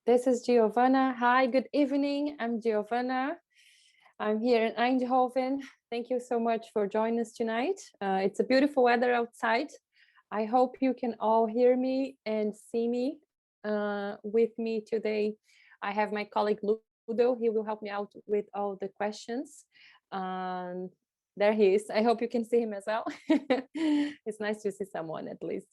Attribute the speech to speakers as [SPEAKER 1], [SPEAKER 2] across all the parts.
[SPEAKER 1] This is Diovana. Hi, good evening. I'm Diovana. I'm here in Eindhoven. Thank you so much for joining us tonight. It's a beautiful weather outside. I hope you can all hear me and see me. With me today, I have my colleague Ludo. He will help me out with all the questions. Um, there he is. I hope you can see him as well. It's nice to see someone at least.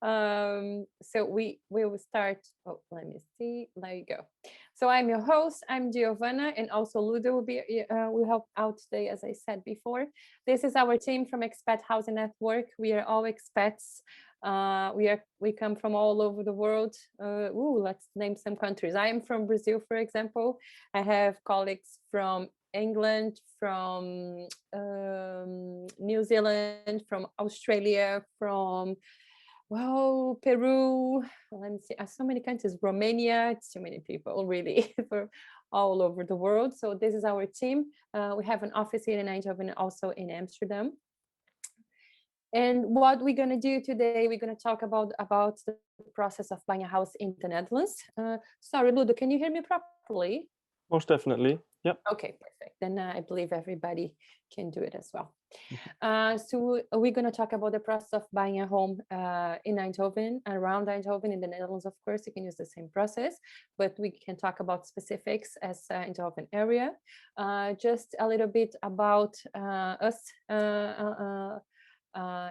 [SPEAKER 1] So we will start. Oh, let me see. There you go. So I'm your host. I'm Diovana, and also Ludo will help out today, as I said before. This is our team from Expat Housing Network. We are all expats. We come from all over the world. Let's name some countries. I am from Brazil, for example. I have colleagues from England, from New Zealand, from Australia, from Peru. Let me see. So many countries. Romania. It's too many people, really, for all over the world. So this is our team. We have an office here in Eindhoven, also in Amsterdam. And what we're going to do today, we're going to talk about the process of buying a house in the Netherlands. Sorry, Ludo, can you hear me properly?
[SPEAKER 2] Most definitely. Yep.
[SPEAKER 1] Okay, perfect. Then I believe everybody can do it as well. So we're going to talk about the process of buying a home in Eindhoven, around Eindhoven, in the Netherlands. Of course, you can use the same process, but we can talk about specifics as Eindhoven area. Just a little bit about us.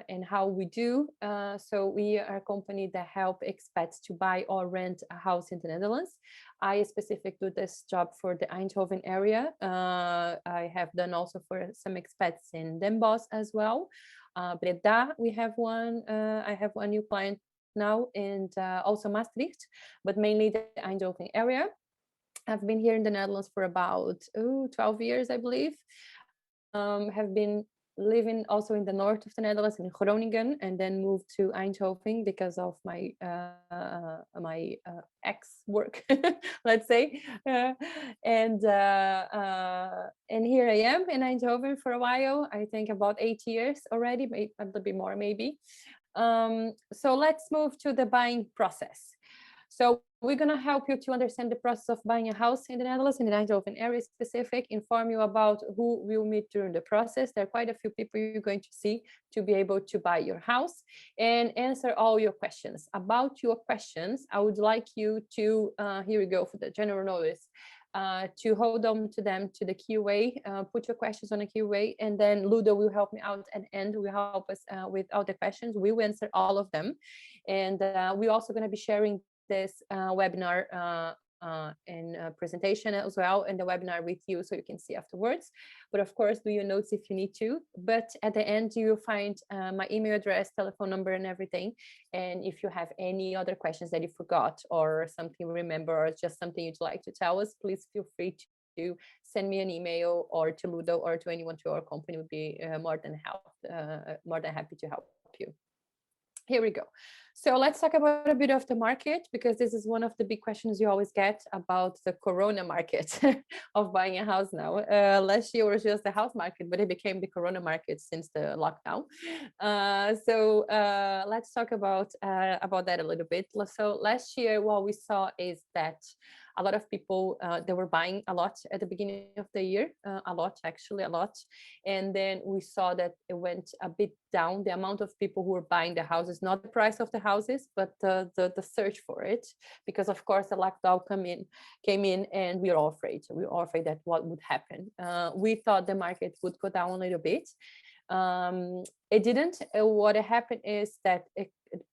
[SPEAKER 1] And how we do. So we are a company that help expats to buy or rent a house in the Netherlands. I specifically do this job for the Eindhoven area. I have done also for some expats in Den Bosch as well. Breda, we have one. I have one new client now, and also Maastricht, but mainly the Eindhoven area. I've been here in the Netherlands for about 12 years, I believe. Have been living also in the north of the Netherlands, in Groningen, and then moved to Eindhoven because of my ex work, let's say. And here I am in Eindhoven for a while. I think about 8 years already, maybe a little bit more, maybe. So let's move to the buying process. So we're going to help you to understand the process of buying a house in the Netherlands, in the Eindhoven area specific, inform you about who we'll meet during the process. There are quite a few people you're going to see to be able to buy your house, and answer all your questions. About your questions, I would like you to, here we go for the general notice, to hold on to them to the QA, put your questions on a QA, and then Ludo will help me out at the end, will help us with all the questions. We will answer all of them. And we're also going to be sharing this webinar and presentation as well, and the webinar with you so you can see afterwards. But of course, do your notes if you need to. But at the end, you'll find my email address, telephone number, and everything. And if you have any other questions that you forgot, or something you remember, or just something you'd like to tell us, please feel free to send me an email, or to Ludo, or to anyone to our company. Would be more than happy to help you. Here we go. So let's talk about a bit of the market, because this is one of the big questions you always get about the Corona market of buying a house now. Last year was just the house market, but it became the Corona market since the lockdown. So let's talk about that a little bit. So last year, what we saw is that a lot of people, they were buying a lot at the beginning of the year, a lot. And then we saw that it went a bit down, the amount of people who were buying the houses, not the price of the houses, but the search for it, because of course the lockdown came in, and we were all afraid. We were all afraid that what would happen. We thought the market would go down a little bit. It didn't. What happened is that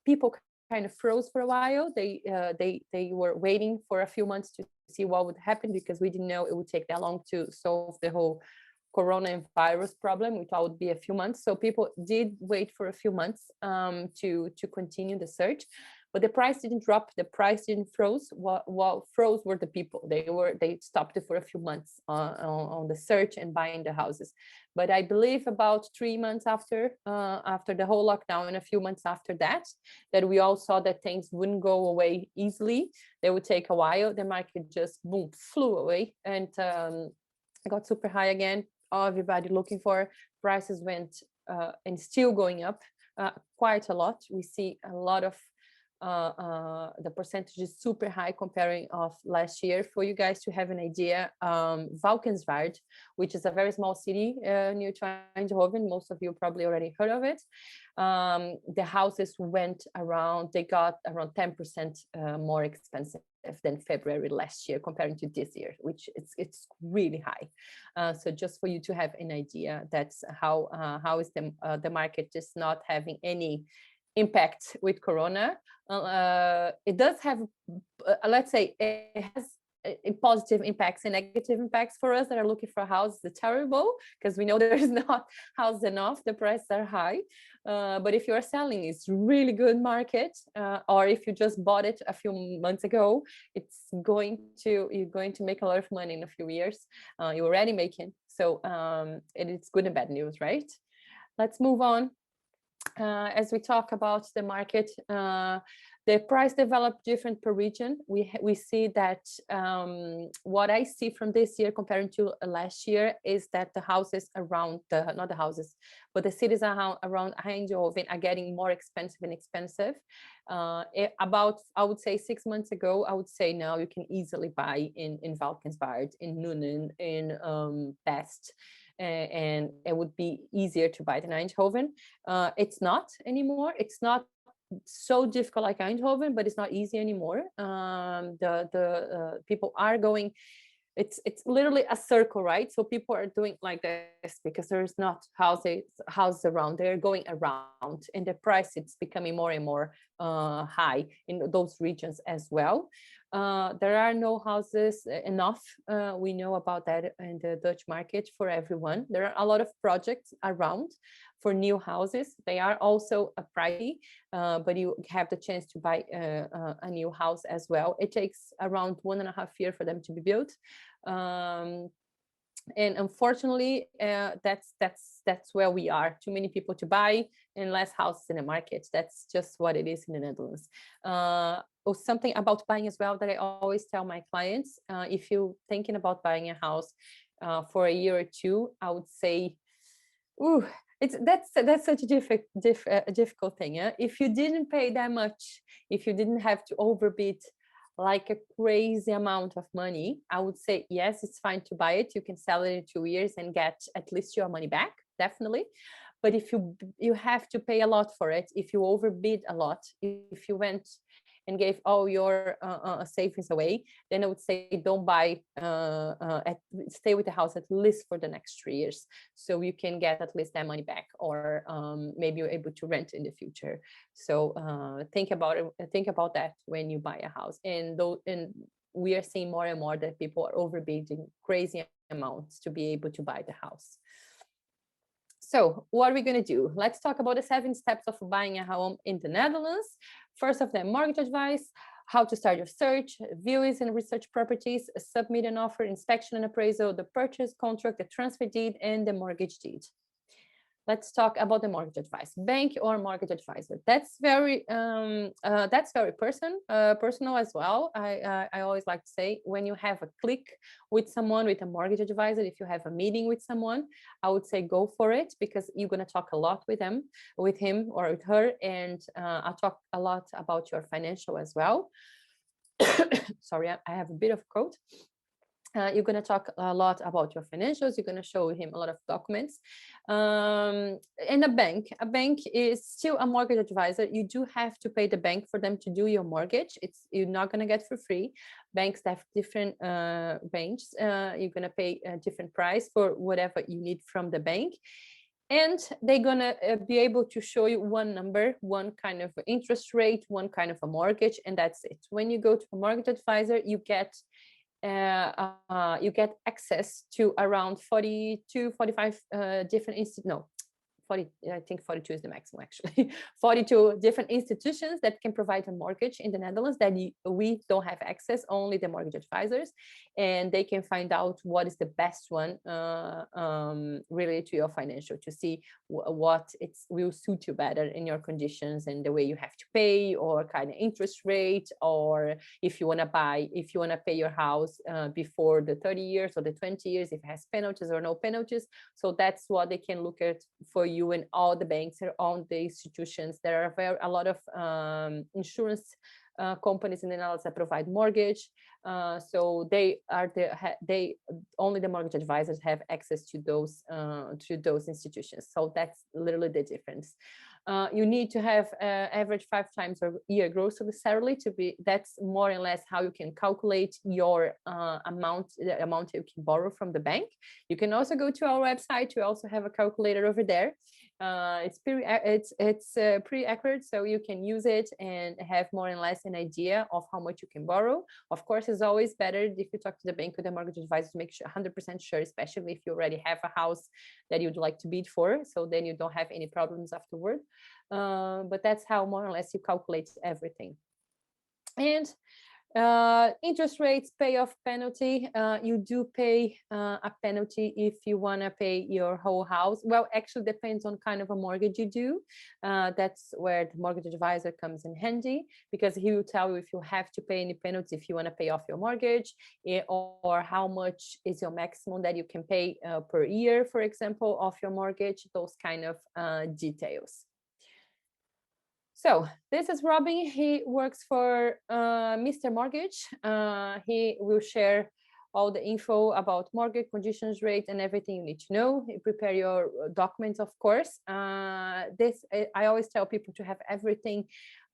[SPEAKER 1] people kind of froze for a while. They were waiting for a few months to see what would happen, because we didn't know it would take that long to solve the whole coronavirus problem. We thought it would be a few months. So people did wait for a few months to continue the search. But the price didn't drop, the price didn't froze. What froze were the people. They stopped it for a few months on the search and buying the houses. But I believe about 3 months after the whole lockdown, and a few months after that we all saw that things wouldn't go away easily. They would take a while. The market just boom, flew away, and got super high again. Everybody looking for. Prices went and still going up quite a lot. We see a lot of the percentage is super high comparing of last year. For you guys to have an idea, Valkenswaard, which is a very small city near to Eindhoven, most of you probably already heard of it. The houses they got around 10% more expensive than February last year comparing to this year, which it's really high. So just for you to have an idea, that's how is the market just not having any impact with Corona. It does have, let's say, it has positive impacts and negative impacts for us that are looking for a house. It's terrible because we know there's not house enough, the prices are high. But if you are selling, it's really good market. Or if you just bought it a few months ago, you're going to make a lot of money in a few years. You're already making. So it's good and bad news, right? Let's move on. As we talk about the market, the price developed different per region. We see that what I see from this year comparing to last year is that the houses around not the houses, but the cities around Eindhoven are getting more expensive and expensive. About, I would say 6 months ago, I would say now you can easily buy in Valkenswaard, in Nuenen, in Best. And it would be easier to buy than Eindhoven. It's not anymore. It's not so difficult like Eindhoven, but it's not easy anymore. The people are going. It's literally a circle, right? So people are doing like this because there's not houses around. They're going around, and the price it's becoming more and more high in those regions as well. There are no houses enough. We know about that in the Dutch market for everyone. There are a lot of projects around for new houses. They are also pricey, but you have the chance to buy a new house as well. It takes around 1.5 years for them to be built. And unfortunately, that's where we are. Too many people to buy and less houses in the market. That's just what it is in the Netherlands. Or something about buying as well that I always tell my clients: if you're thinking about buying a house for a year or two, I would say, ooh, that's such a difficult thing. Yeah? If you didn't pay that much, if you didn't have to overbid like a crazy amount of money, I would say, yes, it's fine to buy it. You can sell it in 2 years and get at least your money back, definitely. But if you have to pay a lot for it, if you overbid a lot, if you went and gave all your savings away, then I would say don't buy, stay with the house at least for the next 3 years, so you can get at least that money back, or maybe you're able to rent in the future. So think about that when you buy a house. And we are seeing more and more that people are overbidding crazy amounts to be able to buy the house. So what are we going to do? Let's talk about the 7 steps of buying a home in the Netherlands. First of them, mortgage advice, how to start your search, viewings and research properties, submit an offer, inspection and appraisal, the purchase contract, the transfer deed, and the mortgage deed. Let's talk about the mortgage advice. Bank or mortgage advisor. That's very personal as well. I always like to say, when you have a click with someone, with a mortgage advisor, if you have a meeting with someone, I would say go for it, because you're going to talk a lot with him or with her, and I'll talk a lot about your financial as well. Sorry, I have a bit of a cold. You're going to talk a lot about your financials. You're going to show him a lot of documents. And a bank is still a mortgage advisor. You do have to pay the bank for them to do your mortgage. You're not going to get for free. Banks have different ranges. You're going to pay a different price for whatever you need from the bank. And they're going to be able to show you one number, one kind of interest rate, one kind of a mortgage, and that's it. When you go to a mortgage advisor, you get access to around 45 different 40, I think 42 is the maximum actually. 42 different institutions that can provide a mortgage in the Netherlands that we don't have access, only the mortgage advisors, and they can find out what is the best one related to your financial, to see what will suit you better in your conditions and the way you have to pay, or kind of interest rate, or if you want to pay your house before the 30 years or the 20 years, if it has penalties or no penalties. So that's what they can look at for you you and all the banks and all the institutions. There are a lot of insurance companies in the Netherlands that provide mortgage. So they only the mortgage advisors have access to those institutions. So that's literally the difference. You need to have average 5 times a year gross salary to be. That's more or less how you can calculate your the amount you can borrow from the bank. You can also go to our website. We also have a calculator over there. It's pretty accurate, so you can use it and have more or less an idea of how much you can borrow. Of course, it's always better if you talk to the bank or the mortgage advisor to make sure 100% sure, especially if you already have a house that you'd like to bid for, so then you don't have any problems afterward. But that's how more or less you calculate everything. And interest rates, payoff penalty. You do pay a penalty if you want to pay your whole house. Well, actually depends on kind of a mortgage you do. That's where the mortgage advisor comes in handy, because he will tell you if you have to pay any penalty if you want to pay off your mortgage, or how much is your maximum that you can pay per year, for example, of your mortgage, those kind of details. So this is Robin. He works for Mr. Mortgage. He will share all the info about mortgage conditions, rate, and everything you need to know. You prepare your documents, of course. I always tell people to have everything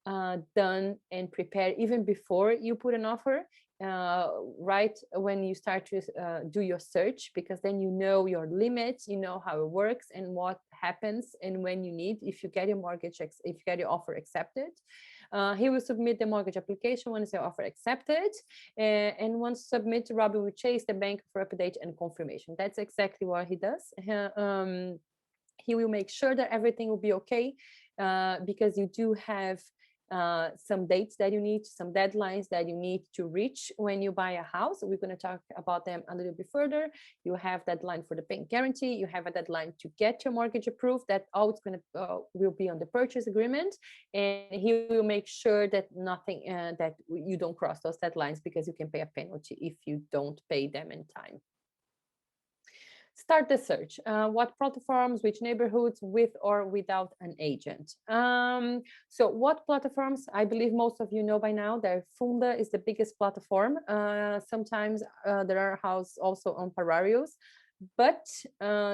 [SPEAKER 1] done and prepared even before you put an offer, right when you start to do your search, because then you know your limits, you know how it works and what happens and when you need, if you get your mortgage, if you get your offer accepted. He will submit the mortgage application once the offer accepted, and once submitted, Robin will chase the bank for update and confirmation. That's exactly what he does. He will make sure that everything will be okay, because you do have some dates that you need, some deadlines that you need to reach when you buy a house. We're going to talk about them a little bit further. You have deadline for the bank guarantee. You have a deadline to get your mortgage approved. That all it's going to will be on the purchase agreement, and he will make sure that nothing that you don't cross those deadlines, because you can pay a penalty if you don't pay them in time. Start the search. What platforms, which neighborhoods, with or without an agent. So what platforms? I believe most of you know by now that Funda is the biggest platform. Sometimes there are houses also on Pararios, but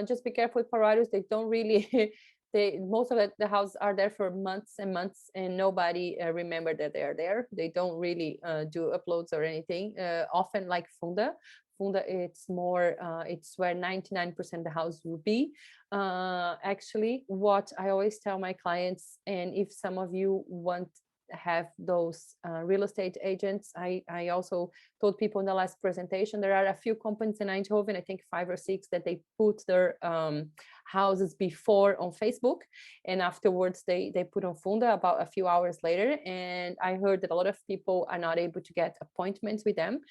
[SPEAKER 1] just be careful with Pararios. They don't really, most of the houses are there for months and months, and nobody remember that they are there. They don't really do uploads or anything. Often like Funda, it's more, it's where 99% of the house will be. Actually, what I always tell my clients, and if some of you want have those real estate agents, I also told people in the last presentation, there are a few companies in Eindhoven, I think 5 or 6, that they put their houses before on Facebook, and afterwards they put on Funda about a few hours later. And I heard that a lot of people are not able to get appointments with them.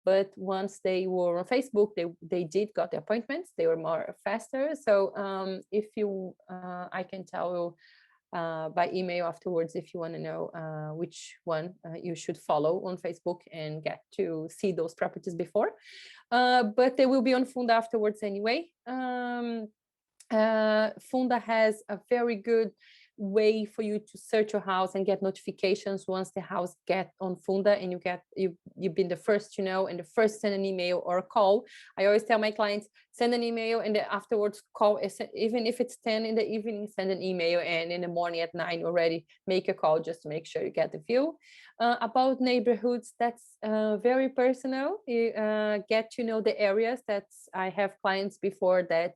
[SPEAKER 1] But once they were on Facebook, they did got the appointments. They were more faster. So if you, I can tell you by email afterwards if you want to know which one you should follow on Facebook and get to see those properties before. But they will be on Funda afterwards anyway. Funda has a very good way for you to search your house and get notifications once the house get on Funda, and you've been the first to know and the first send an email or a call. I always tell my clients, send an email and then afterwards call, even if it's 10 in the evening, send an email, and in the morning at 9 already make a call just to make sure you get the view. About neighborhoods, that's very personal. You get to know the areas. That's, I have clients before that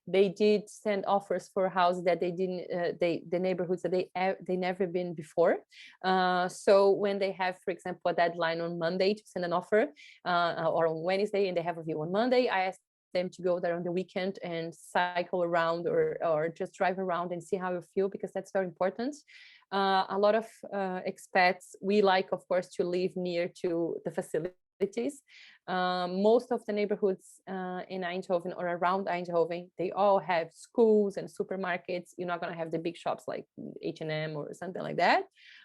[SPEAKER 1] they did send offers for houses that they didn't, the neighborhoods that they never been before. So when they have, for example, a deadline on Monday to send an offer, or on Wednesday, and they have a view on Monday, I ask them to go there on the weekend and cycle around or just drive around and see how you feel, because that's very important. A lot of expats, we like, of course, to live near to the facilities. Most of the neighborhoods in Eindhoven or around Eindhoven, they all have schools and supermarkets. You're not going to have the big shops like H&M or something like that,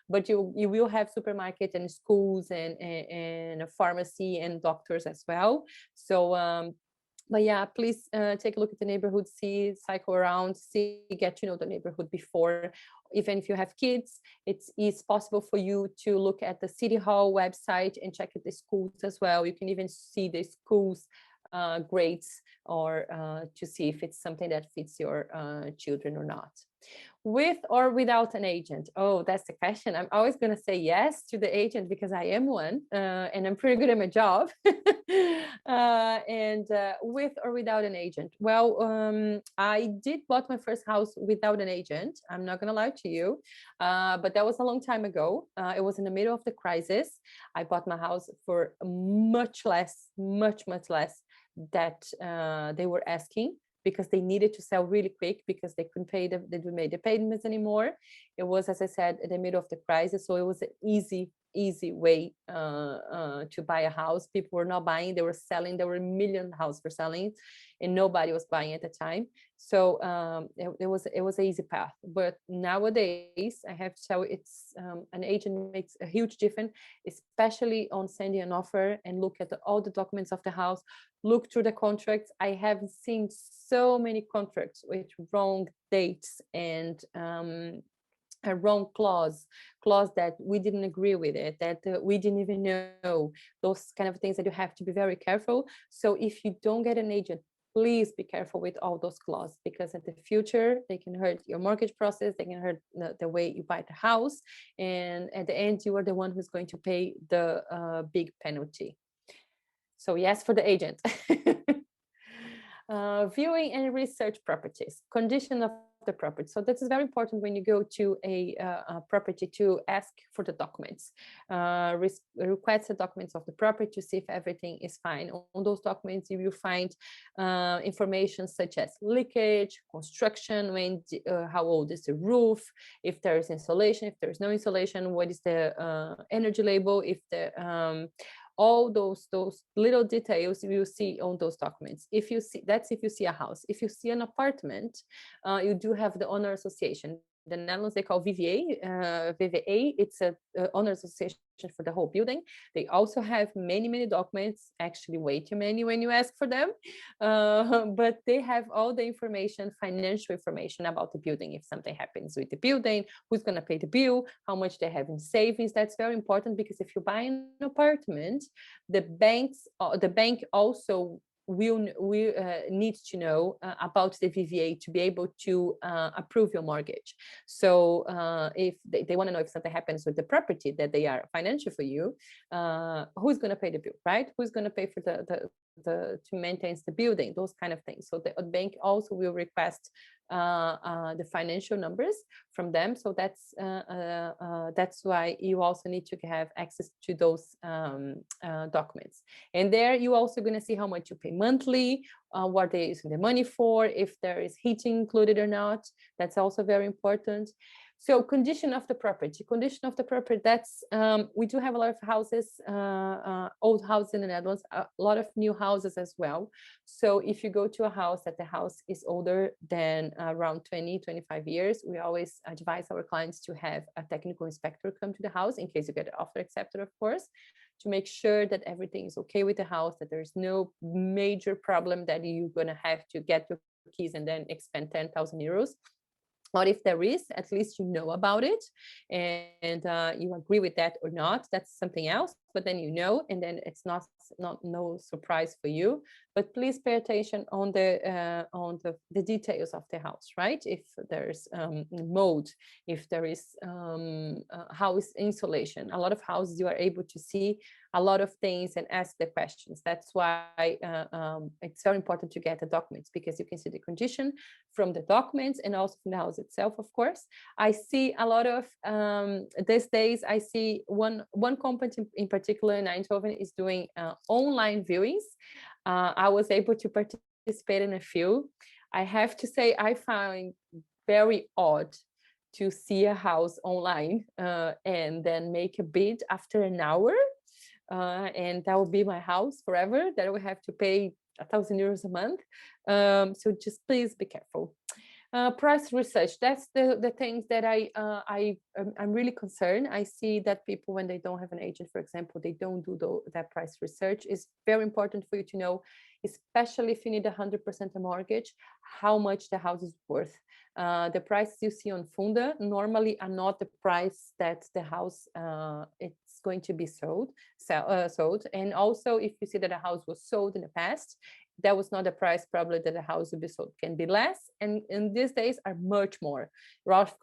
[SPEAKER 1] but you will have supermarkets and schools and a pharmacy and doctors as well. So But yeah, please take a look at the neighborhood, see, cycle around, see, get to know the neighborhood before. Even if you have kids, it's possible for you to look at the City Hall website and check at the schools as well. You can even see the schools grades, or to see if it's something that fits your children or not. With or without an agent? Oh, that's the question. I'm always going to say yes to the agent because I am one, and I'm pretty good at my job. And with or without an agent? Well, I did bought my first house without an agent. I'm not going to lie to you, but that was a long time ago. It was in the middle of the crisis. I bought my house for much less that they were asking, because they needed to sell really quick because they couldn't pay they didn't make the payments anymore. It was, as I said, in the middle of the crisis, so it was an easy way to buy a house. People were not buying, they were selling. There were a million houses for selling, and nobody was buying at the time. So it was an easy path. But nowadays, I have to tell you, it's an agent makes a huge difference, especially on sending an offer and look at all the documents of the house, look through the contracts. I have seen so many contracts with wrong dates and a wrong clause that we didn't agree with it, that we didn't even know, those kind of things that you have to be very careful. So if you don't get an agent, please be careful with all those clauses, because in the future they can hurt your mortgage process, they can hurt the way you buy the house, and at the end you are the one who's going to pay the big penalty. So yes, for the agent. Viewing and research properties, condition of the property. So this is very important when you go to a property, to ask for the documents, request the documents of the property to see if everything is fine. On those documents you will find information such as leakage, construction, when how old is the roof, if there is insulation, if there is no insulation, what is the energy label, if the all those little details you will see on those documents. If you see, that's if you see a house. If you see an apartment, you do have the owner association. The Netherlands, they call VVA. VVA, it's a owner association for the whole building. They also have many documents, actually way too many when you ask for them, but they have all the information, financial information about the building. If something happens with the building, who's going to pay the bill, how much they have in savings. That's very important, because if you buy an apartment, the bank also will need to know about the VVA to be able to approve your mortgage. So if they want to know if something happens with the property that they are financial for you, who's going to pay the bill, right? Who's going to pay for the to maintain the building, those kind of things. So the bank also will request the financial numbers from them. So that's why you also need to have access to those documents. And there you also going to see how much you pay monthly, what they're using the money for, if there is heating included or not. That's also very important. So condition of the property, that's, we do have a lot of houses, old houses in the Netherlands, a lot of new houses as well. So if you go to a house that the house is older than around 20-25 years, we always advise our clients to have a technical inspector come to the house, in case you get the offer accepted, of course, to make sure that everything is okay with the house, that there's no major problem that you're going to have to get your keys and then expend 10,000 euros. Or if there is, at least you know about it, and you agree with that or not. That's something else, but then you know, and then it's not no surprise for you. But please pay attention on the details of the house, right? If there's mold, if there is house insulation. A lot of houses you are able to see a lot of things and ask the questions. That's why it's very important to get the documents, because you can see the condition from the documents and also from the house itself, of course. I see a lot of these days, I see one company in particular in Eindhoven is doing online viewings. I was able to participate in a few. I have to say, I find very odd to see a house online and then make a bid after an hour. And that will be my house forever, that I will have to pay 1,000 euros a month. So just please be careful. Price research, that's the things that I'm really concerned. I see that people, when they don't have an agent, for example, they don't do that price research. It's very important for you to know, especially if you need 100% a mortgage, how much the house is worth. The prices you see on Funda normally are not the price that the house it's going to be sold. And also, if you see that a house was sold in the past, that was not the price probably that the house will be sold. Can be less, and in these days are much more. Of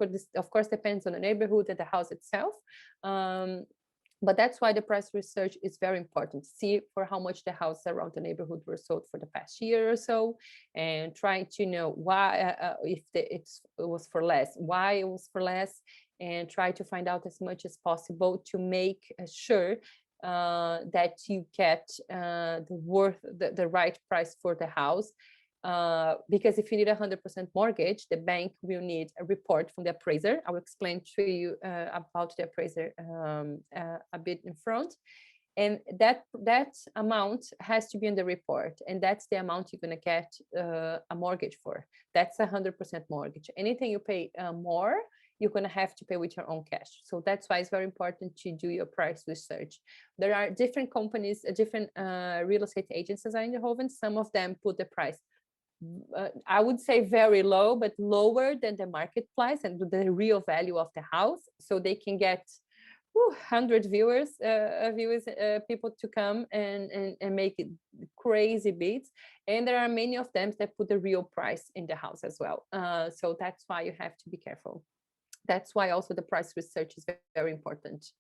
[SPEAKER 1] course depends on the neighborhood and the house itself, but that's why the price research is very important. See for how much the houses around the neighborhood were sold for the past year or so, and try to know why, if it was for less, why it was for less, and try to find out as much as possible to make sure that you get the right price for the house. Because if you need 100% mortgage, the bank will need a report from the appraiser. I will explain to you about the appraiser a bit in front. And that amount has to be in the report, and that's the amount you're going to get a mortgage for. That's 100% mortgage. Anything you pay more, you're going to have to pay with your own cash. So that's why it's very important to do your price research. There are different companies, different real estate agencies in Eindhoven. Some of them put the price, I would say very low, but lower than the market price and the real value of the house. So they can get 100 people to come and make it crazy bids. And there are many of them that put the real price in the house as well. So that's why you have to be careful. That's why also the price research is very important.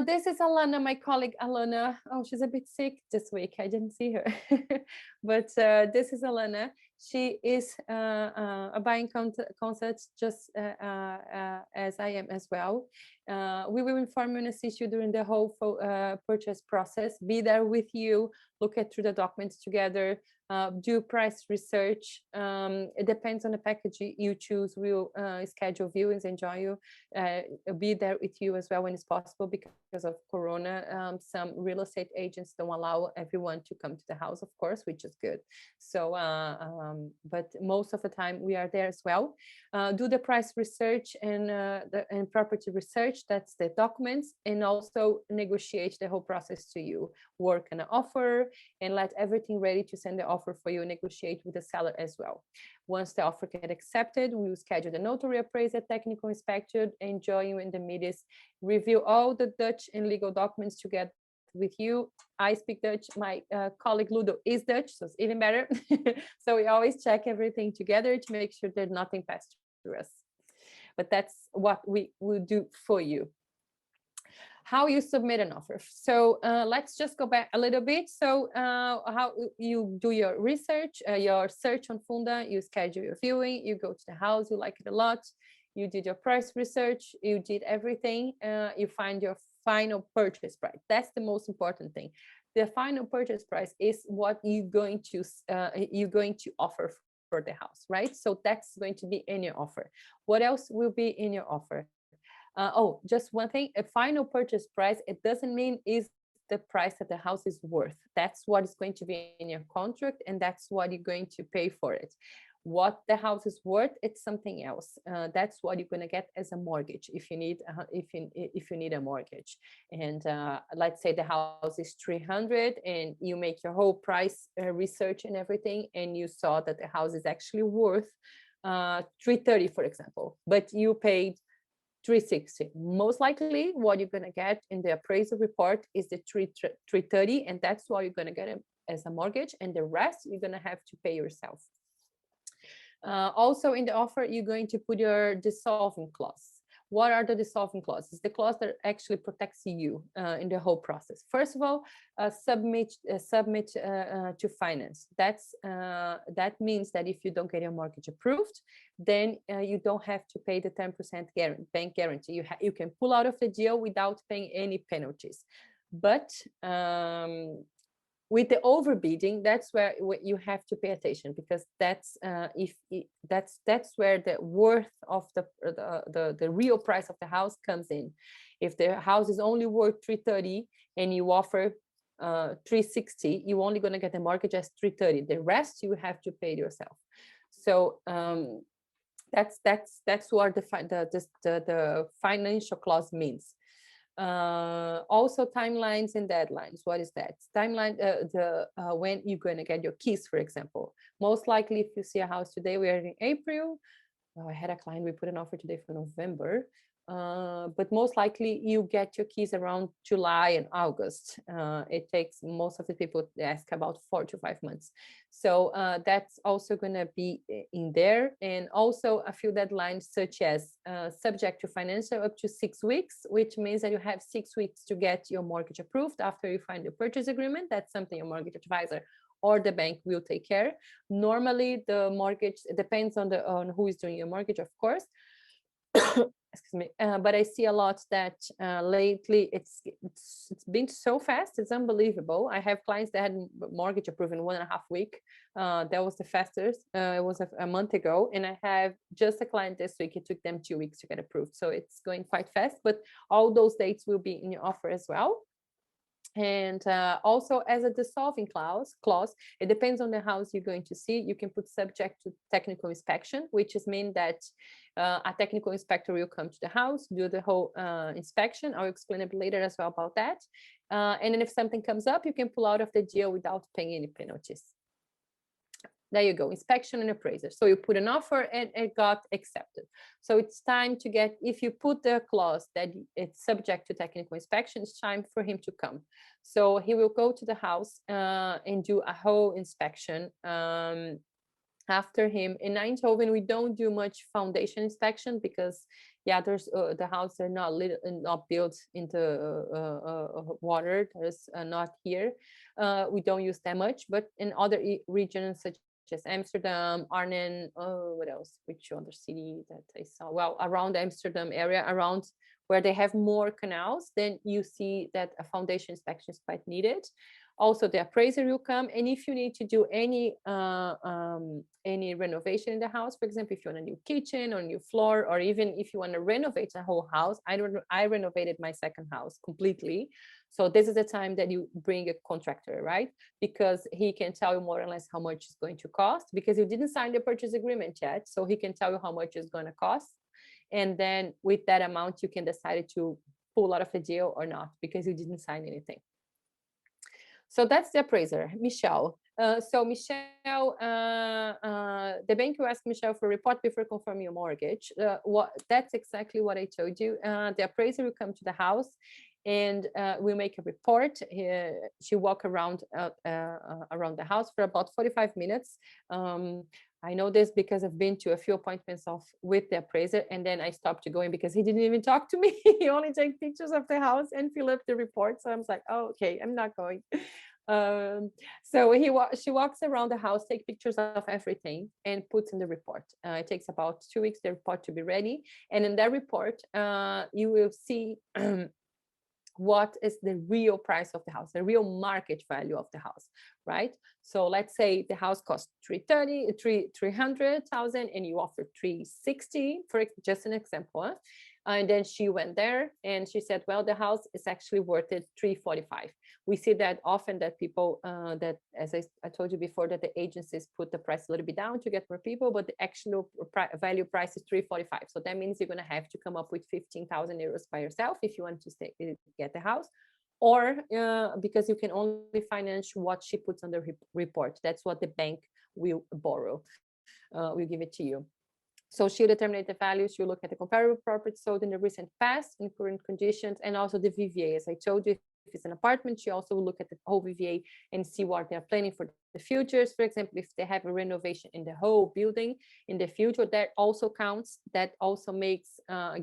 [SPEAKER 1] This is Alana, my colleague Alana. Oh, she's a bit sick this week. I didn't see her. But this is Alana. She is a buying consultant just as I am as well. We will inform you and assist you during the whole purchase process, be there with you, look through the documents together, do price research. It depends on the package you choose. We'll schedule viewings and join you, be there with you as well when it's possible. Because of Corona, some real estate agents don't allow everyone to come to the house, of course, which is good. So, but most of the time we are there as well. Do the price research and property research. That's the documents, and also negotiate the whole process to you. Work an offer and let everything ready to send the offer for you. Negotiate with the seller as well. Once the offer gets accepted, we will schedule the notary appraiser, technical inspection, and join you in the meetings. Review all the Dutch and legal documents together with you. I speak Dutch. My colleague Ludo is Dutch, so it's even better. So we always check everything together to make sure that nothing passes through us. But that's what we will do for you. How you submit an offer. So let's just go back a little bit. So how you do your research, your search on Funda, you schedule your viewing, you go to the house, you like it a lot, you did your price research, you did everything, you find your final purchase price. That's the most important thing. The final purchase price is what you're going to offer for the house, right? So that's going to be in your offer. What else will be in your offer? Oh, just one thing, a final purchase price, it doesn't mean is the price that the house is worth. That's what is going to be in your contract, and that's what you're going to pay for it. What the house is worth, it's something else. That's what you're going to get as a mortgage if you need a mortgage. And let's say the house is 300 and you make your whole price research and everything, and you saw that the house is actually worth 330, for example, but you paid 360. Most likely what you're going to get in the appraisal report is the 330, and that's what you're going to get as a mortgage, and the rest you're going to have to pay yourself. Also in the offer, you're going to put your dissolving clause. What are the dissolving clauses? The clause that actually protects you in the whole process. First of all, submit to finance. That means that if you don't get your mortgage approved, then you don't have to pay the 10% bank guarantee. You can pull out of the deal without paying any penalties. But with the overbidding, that's where you have to pay attention, because that's where the worth of the real price of the house comes in. If the house is only worth 330 and you offer 360, you're only going to get the mortgage as 330. The rest you have to pay yourself. So that's what the financial clause means. Also timelines and deadlines. What is that? Timeline, when you're going to get your keys, for example. Most likely, if you see a house today, we are in April. I had a client, we put an offer today for November. But most likely you get your keys around July and August. It takes most of the people ask about 4 to 5 months. So that's also going to be in there. And also a few deadlines such as subject to financial up to 6 weeks, which means that you have 6 weeks to get your mortgage approved after you find the purchase agreement. That's something your mortgage advisor or the bank will take care. Normally the mortgage depends on who is doing your mortgage, of course. Excuse me, but I see a lot that lately it's been so fast, it's unbelievable. I have clients that had mortgage approved in 1.5 weeks. That was the fastest. It was a month ago, and I have just a client this week. It took them 2 weeks to get approved, so it's going quite fast. But all those dates will be in your offer as well. And also as a dissolving clause, it depends on the house you're going to see. You can put subject to technical inspection, which is mean that a technical inspector will come to the house, do the whole inspection. I'll explain a bit later as well about that. And then if something comes up, you can pull out of the deal without paying any penalties. There you go, inspection and appraiser. So you put an offer and it got accepted. So it's time to get, if you put the clause that it's subject to technical inspection, it's time for him to come. So he will go to the house and do a whole inspection. After him, in Eindhoven, we don't do much foundation inspection because, yeah, there's the houses are not built into water. There's not here. We don't use that much, but in other regions such as Amsterdam, Arnhem, what else? Which other city that I saw? Well, around the Amsterdam area, around where they have more canals, then you see that a foundation inspection is quite needed. Also, the appraiser will come, and if you need to do any renovation in the house, for example, if you want a new kitchen or new floor, or even if you want to renovate the whole house, I renovated my second house completely. So this is the time that you bring a contractor, right? Because he can tell you more or less how much it's going to cost, because you didn't sign the purchase agreement yet. So he can tell you how much it's going to cost. And then with that amount, you can decide to pull out of the deal or not, because you didn't sign anything. So that's the appraiser, Michelle. So Michelle, the bank will ask Michelle for a report before confirming your mortgage. That's exactly what I told you. The appraiser will come to the house and we'll make a report. She walk around the house for about 45 minutes. I know this because I've been to a few appointments with the appraiser, and then I stopped going because he didn't even talk to me. He only take pictures of the house and fill up the report. So I was like, oh, okay, I'm not going. So she walks around the house, take pictures of everything, and puts in the report. It takes about 2 weeks the report to be ready, and in that report, you will see what is the real price of the house, the real market value of the house, right? So let's say the house costs 300,000 and you offer 360, for just an example. And then she went there and she said, well, the house is actually worth it 345. We see that often that people that, as I told you before, that the agencies put the price a little bit down to get more people, but the actual value price is 345. So that means you're going to have to come up with 15,000 euros by yourself if you want to get the house, or because you can only finance what she puts on the report. That's what the bank will borrow, will give it to you. So she'll determine the values. She'll look at the comparable property sold in the recent past and current conditions, and also the VVA. As I told you, if it's an apartment, she also will look at the whole VVA and see what they're planning for the futures. For example, if they have a renovation in the whole building in the future, that also counts. That also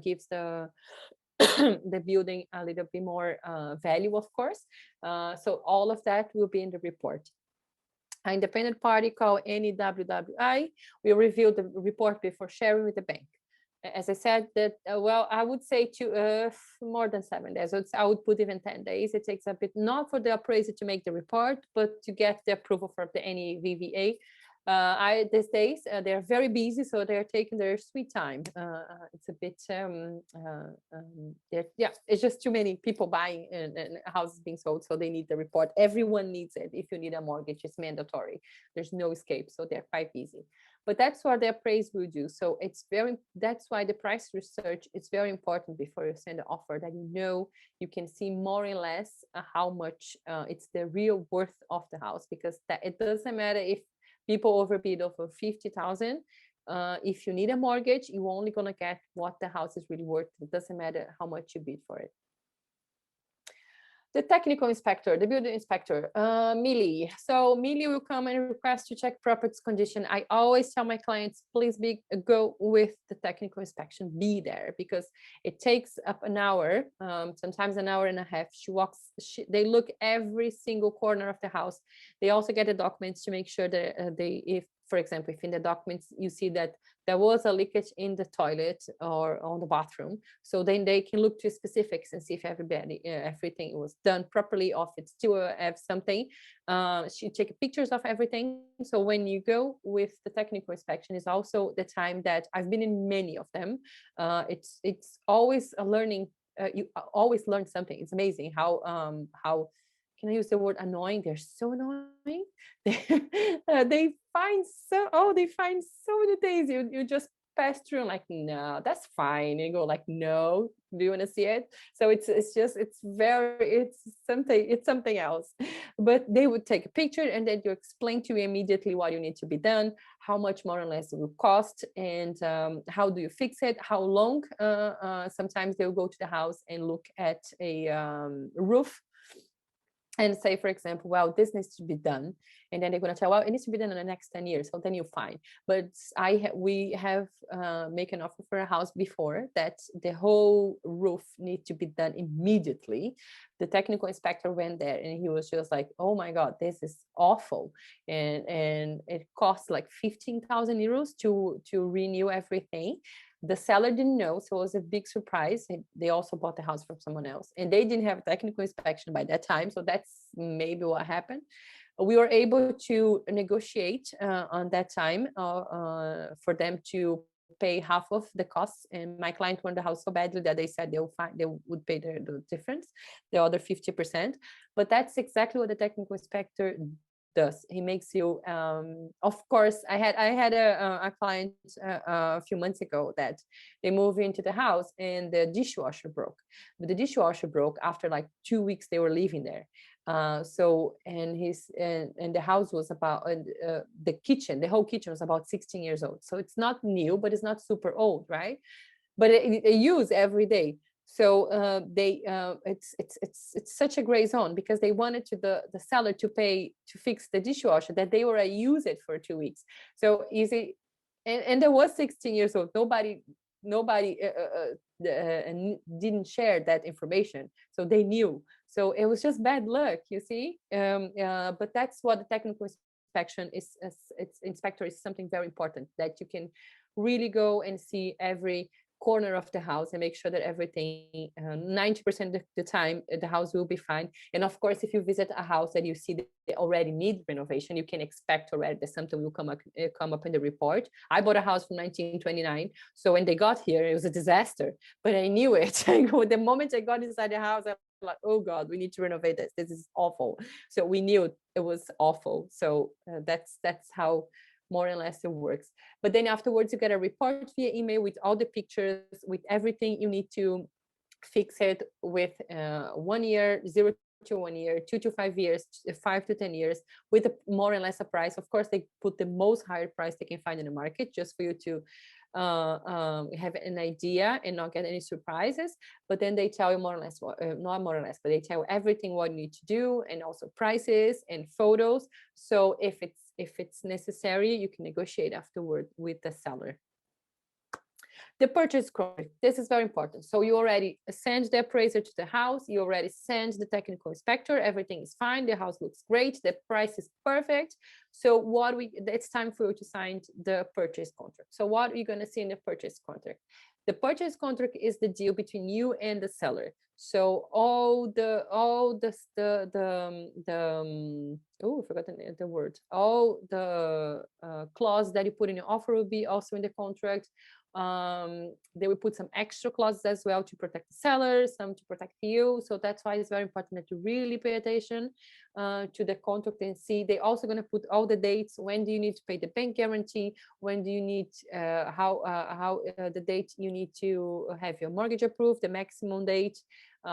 [SPEAKER 1] gives the the building a little bit more value, of course. So all of that will be in the report. An independent party called NEWWI will review the report before sharing with the bank. As I said, that well, I would say to more than 7 days. I would put even 10 days. It takes a bit, not for the appraiser to make the report, but to get the approval from the NEWWI. These days they're very busy, so they're taking their sweet time. It's a bit yeah, it's just too many people buying and houses being sold, so they need the report. Everyone needs it. If you need a mortgage, it's mandatory. There's no escape, so they're quite busy. but that's what the appraisal will do. So that's why the price research is very important before you send an offer, that you can see more or less how much it's the real worth of the house, because it doesn't matter if people overbid over 50,000. If you need a mortgage, you're only gonna get what the house is really worth. It doesn't matter how much you bid for it. The technical inspector, the building inspector, Millie. So Millie will come and request to check property's condition. I always tell my clients, please go with the technical inspection, be there, because it takes up an hour, sometimes an hour and a half. They look every single corner of the house. They also get the documents to make sure that for example, if in the documents you see that there was a leakage in the toilet or on the bathroom, so then they can look to specifics and see if everything was done properly, or if it still have something. She take pictures of everything. So when you go with the technical inspection, is also the time that I've been in many of them. It's always a learning. You always learn something. It's amazing how can I use the word annoying? They're so annoying. They find so many things. You just pass through and like, no, that's fine. And you go like, no, do you want to see it? So it's something else. But they would take a picture and then you explain to you immediately what you need to be done, how much more or less it will cost, and how do you fix it, how long. Sometimes they'll go to the house and look at a roof and say, for example, well, this needs to be done. And then they're going to tell, well, it needs to be done in the next 10 years. So then you're fine. But we have make an offer for a house before that the whole roof needs to be done immediately. The technical inspector went there and he was just like, oh my God, this is awful. And it costs like 15,000 euros to renew everything. The seller didn't know, so it was a big surprise. They also bought the house from someone else, and they didn't have a technical inspection by that time. So that's maybe what happened. We were able to negotiate on that time for them to pay half of the costs, and my client wanted the house so badly that they said they would pay the difference, the other 50%. But that's exactly what the technical inspector does. He makes you of course, I had a client a few months ago that they moved into the house and the dishwasher broke. But the dishwasher broke after like 2 weeks they were living there. So and the house was about the whole kitchen was about 16 years old. So it's not new, but it's not super old, right? But they use every day. So it's such a gray zone, because they wanted the seller to pay to fix the dishwasher that they were use it for 2 weeks. So easy, and there was 16 years old. Nobody didn't share that information, so they knew. So it was just bad luck, you see. But that's what the technical inspection is. Inspector is something very important, that you can really go and see every corner of the house and make sure that everything 90% of the time the house will be fine. And of course, if you visit a house that you see that they already need renovation, you can expect already that something will come up in the report. I bought a house from 1929, so when they got here it was a disaster, but I knew it. The moment I got inside the house, I was like, oh God, we need to renovate this is awful. So we knew it was awful. So that's how more or less it works. But then afterwards you get a report via email with all the pictures, with everything you need to fix it with 1 year, 0 to 1 year, 2 to 5 years, 5 to 10 years, with more or less a price. Of course, they put the most higher price they can find in the market, just for you to have an idea and not get any surprises. But then they tell you more or less, not more or less, but they tell you everything what you need to do, and also prices and photos. So if it's necessary, you can negotiate afterward with the seller. The purchase contract, this is very important. So you already send the appraiser to the house, you already send the technical inspector, everything is fine, the house looks great, the price is perfect. So it's time for you to sign the purchase contract. So what are you going to see in the purchase contract? The purchase contract is the deal between you and the seller. So I forgot the word. All the clause that you put in your offer will be also in the contract. They will put some extra clauses as well to protect the seller, some to protect you. So that's why it's very important that you really pay attention to the contract and see. They're also going to put all the dates. When do you need to pay the bank guarantee? When do you need the date you need to have your mortgage approved, the maximum date?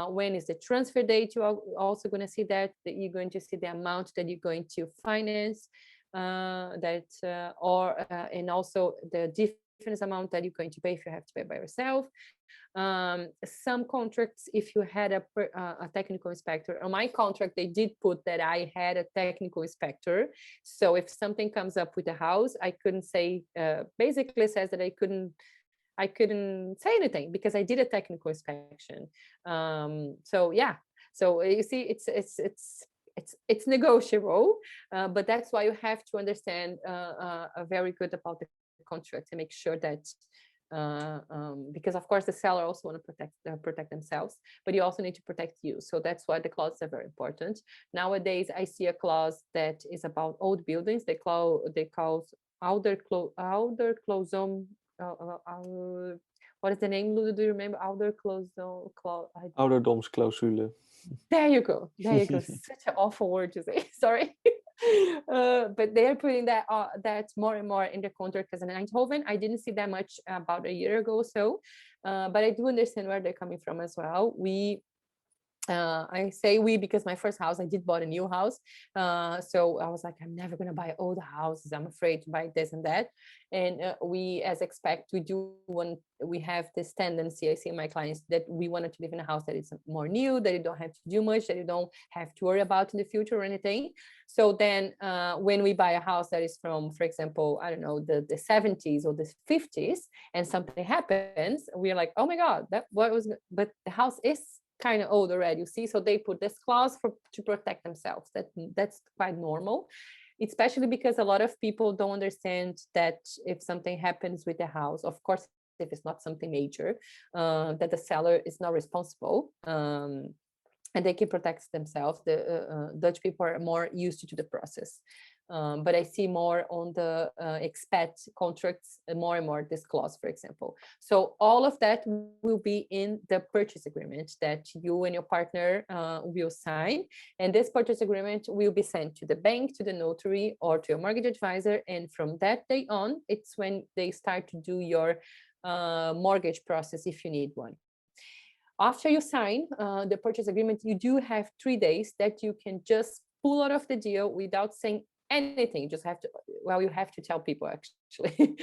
[SPEAKER 1] When is the transfer date? You're also going to see that you're going to see the amount that you're going to finance, and also the difference amount that you're going to pay if you have to pay by yourself. Some contracts, if you had a technical inspector, on my contract they did put that I had a technical inspector, so if something comes up with the house, I couldn't say, basically says that I couldn't say anything because I did a technical inspection. So yeah, so you see, it's negotiable, but that's why you have to understand very good about the contract to make sure that because of course the seller also want to protect themselves, but you also need to protect you. So that's why the clauses are very important. Nowadays I see a clause that is about old buildings. They call ouderklosum. What is the name, Ludo? Do you remember?
[SPEAKER 2] Ouderdomsclausule.
[SPEAKER 1] There you go. Such an awful word to say. Sorry. But they are putting that more and more in the contract. As in Eindhoven, I didn't see that much about a year ago or so, but I do understand where they're coming from as well. I say we because my first house, I did bought a new house, so I was like, I'm never gonna buy old houses, I'm afraid to buy this and that. And we as Expat, we have this tendency, I see in my clients, that we wanted to live in a house that is more new, that you don't have to do much, that you don't have to worry about in the future or anything. So then when we buy a house that is from, for example, I don't know, the 70s or the 50s, and something happens, we're like, oh my god, but the house is kind of old already, you see. So they put this clause to protect themselves. That's quite normal, especially because a lot of people don't understand that if something happens with the house, of course, if it's not something major, that the seller is not responsible, and they can protect themselves. The Dutch people are more used to the process. But I see more on the expat contracts, more and more this clause, for example. So all of that will be in the purchase agreement that you and your partner will sign. And this purchase agreement will be sent to the bank, to the notary, or to your mortgage advisor. And from that day on, it's when they start to do your mortgage process if you need one. After you sign the purchase agreement, you do have 3 days that you can just pull out of the deal without saying anything. You just have to, well, you have to tell people, actually.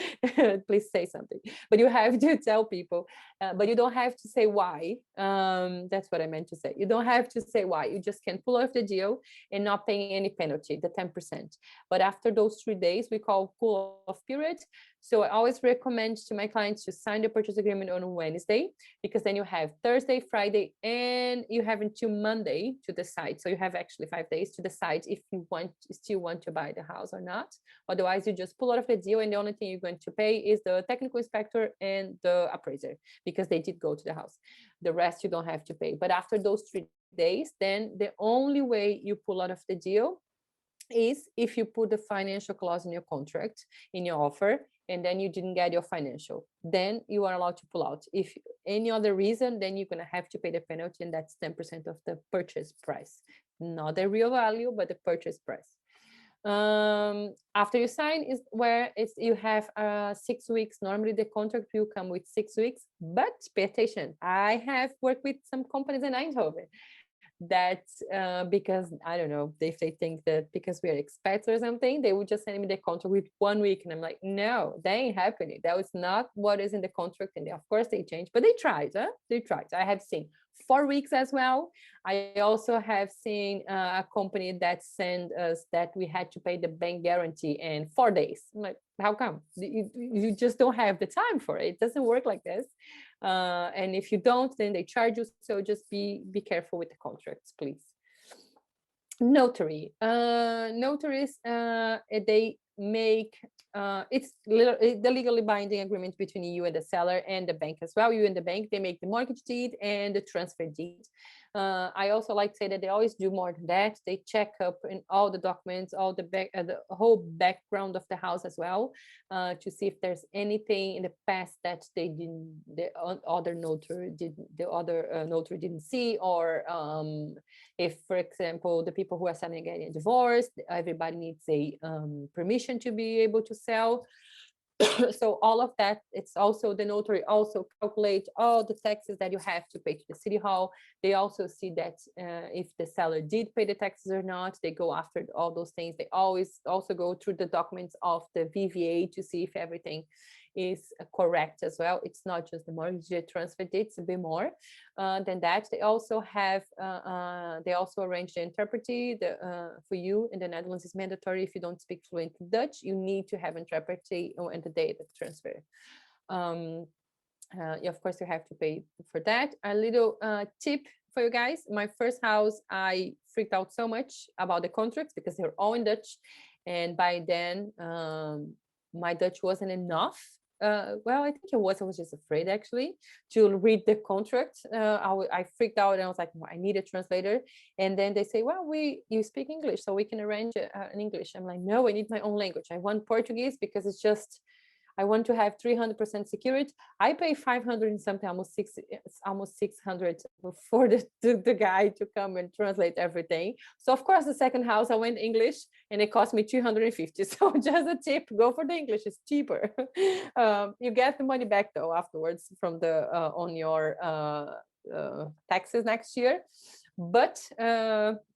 [SPEAKER 1] Please say something, but you have to tell people, but you don't have to say why. That's what I meant to say. You don't have to say why. You just can pull off the deal and not paying any penalty, the 10%. But after those 3 days, we call cool off period. So I always recommend to my clients to sign the purchase agreement on Wednesday, because then you have Thursday, Friday, and you have until Monday to decide. So you have actually 5 days to decide if you still want to buy the house or not. Otherwise, you just pull out of the deal, and the only thing you're going to pay is the technical inspector and the appraiser, because they did go to the house. The rest you don't have to pay. But after those 3 days, then the only way you pull out of the deal is if you put the financial clause in your contract, in your offer, and then you didn't get your financial, then you are allowed to pull out. If any other reason, then you're going to have to pay the penalty, and that's 10% of the purchase price, not the real value, but the purchase price. After you sign is where you have 6 weeks. Normally the contract will come with 6 weeks, but pay attention. I have worked with some companies in Eindhoven that because I don't know if they think that because we are expats or something, they would just send me the contract with 1 week, and I'm like, no, that ain't happening. That was not what is in the contract. And of course they changed, but they tried. I have seen 4 weeks as well. I also have seen a company that sent us that we had to pay the bank guarantee in 4 days. I'm like, how come? You just don't have the time for it. It doesn't work like this. And if you don't, then they charge you. So just be careful with the contracts, please. Notary. Notaries, they make it's the legally binding agreement between you and the seller and the bank as well. You and the bank, they make the mortgage deed and the transfer deed. I also like to say that they always do more than that. They check up in all the documents, all the whole background of the house as well, to see if there's anything in the past that the other notary didn't see, or if, for example, the people who are selling getting a divorce, everybody needs a permission to be able to sell. So all of that, it's also the notary also calculate all the taxes that you have to pay to the city hall. They also see that if the seller did pay the taxes or not. They go after all those things. They always also go through the documents of the VVA to see if everything is correct as well. It's not just the mortgage transfer deed, it's a bit more than that. They also have they also arrange the interpreter for you. In the Netherlands, it's mandatory. If you don't speak fluent Dutch, you need to have interpreter on the day of transfer. Of course, you have to pay for that. A little tip for you guys: my first house, I freaked out so much about the contracts because they're all in Dutch, and by then my Dutch wasn't enough. Well, I think it was. I was just afraid actually to read the contract. I freaked out and I was like, I need a translator. And then they say, well, you speak English, so we can arrange in English. I'm like, no, I need my own language. I want Portuguese because it's just, I want to have 300% security. I pay 500 and something, almost 600 for the guy to come and translate everything. So of course, the second house I went English and it cost me 250. So just a tip, go for the English, it's cheaper. You get the money back though afterwards from the on your taxes next year. But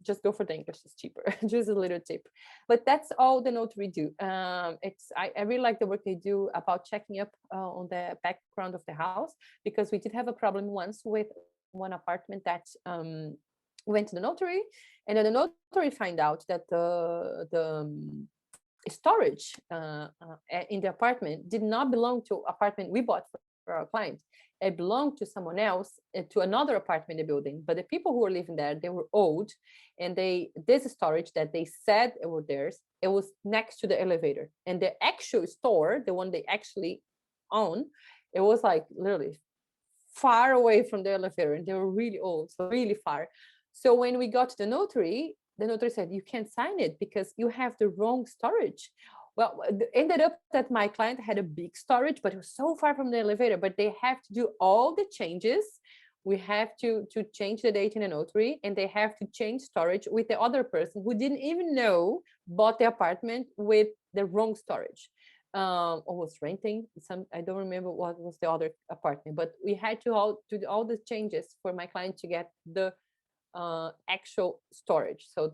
[SPEAKER 1] just go for the English, it's cheaper. Just a little tip. But that's all the notary do. I really like the work they do about checking up on the background of the house, because we did have a problem once with one apartment that went to the notary, and then the notary find out that the storage in the apartment did not belong to apartment we bought for our client. It belonged to someone else, to another apartment in the building. But the people who were living there, they were old, and this storage that they said it were theirs, it was next to the elevator. And the actual store, the one they actually own, it was like literally far away from the elevator, and they were really old, so really far. So when we got to the notary said, you can't sign it because you have the wrong storage. Well, it ended up that my client had a big storage, but it was so far from the elevator. But they have to do all the changes. We have to change the date in the notary, and they have to change storage with the other person who didn't even know bought the apartment with the wrong storage. Or was renting some, I don't remember what was the other apartment, but we had to do all the changes for my client to get the actual storage. So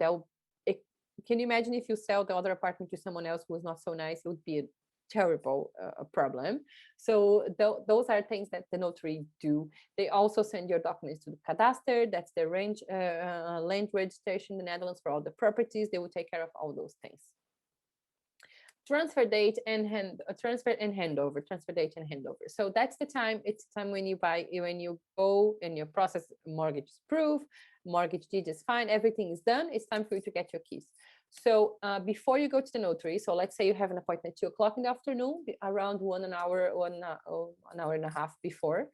[SPEAKER 1] can you imagine if you sell the other apartment to someone else who was not so nice? It would be a terrible problem. So those are things that the notary do. They also send your documents to the cadastre. That's the land registration in the Netherlands for all the properties. They will take care of all those things. Transfer date and handover. Transfer date and handover. So that's the time. It's the time when you go and your process mortgage is approved, mortgage deed is fine, everything is done. It's time for you to get your keys. So before you go to the notary, so let's say you have an appointment at 2:00 in the afternoon, around 1 hour and a half before,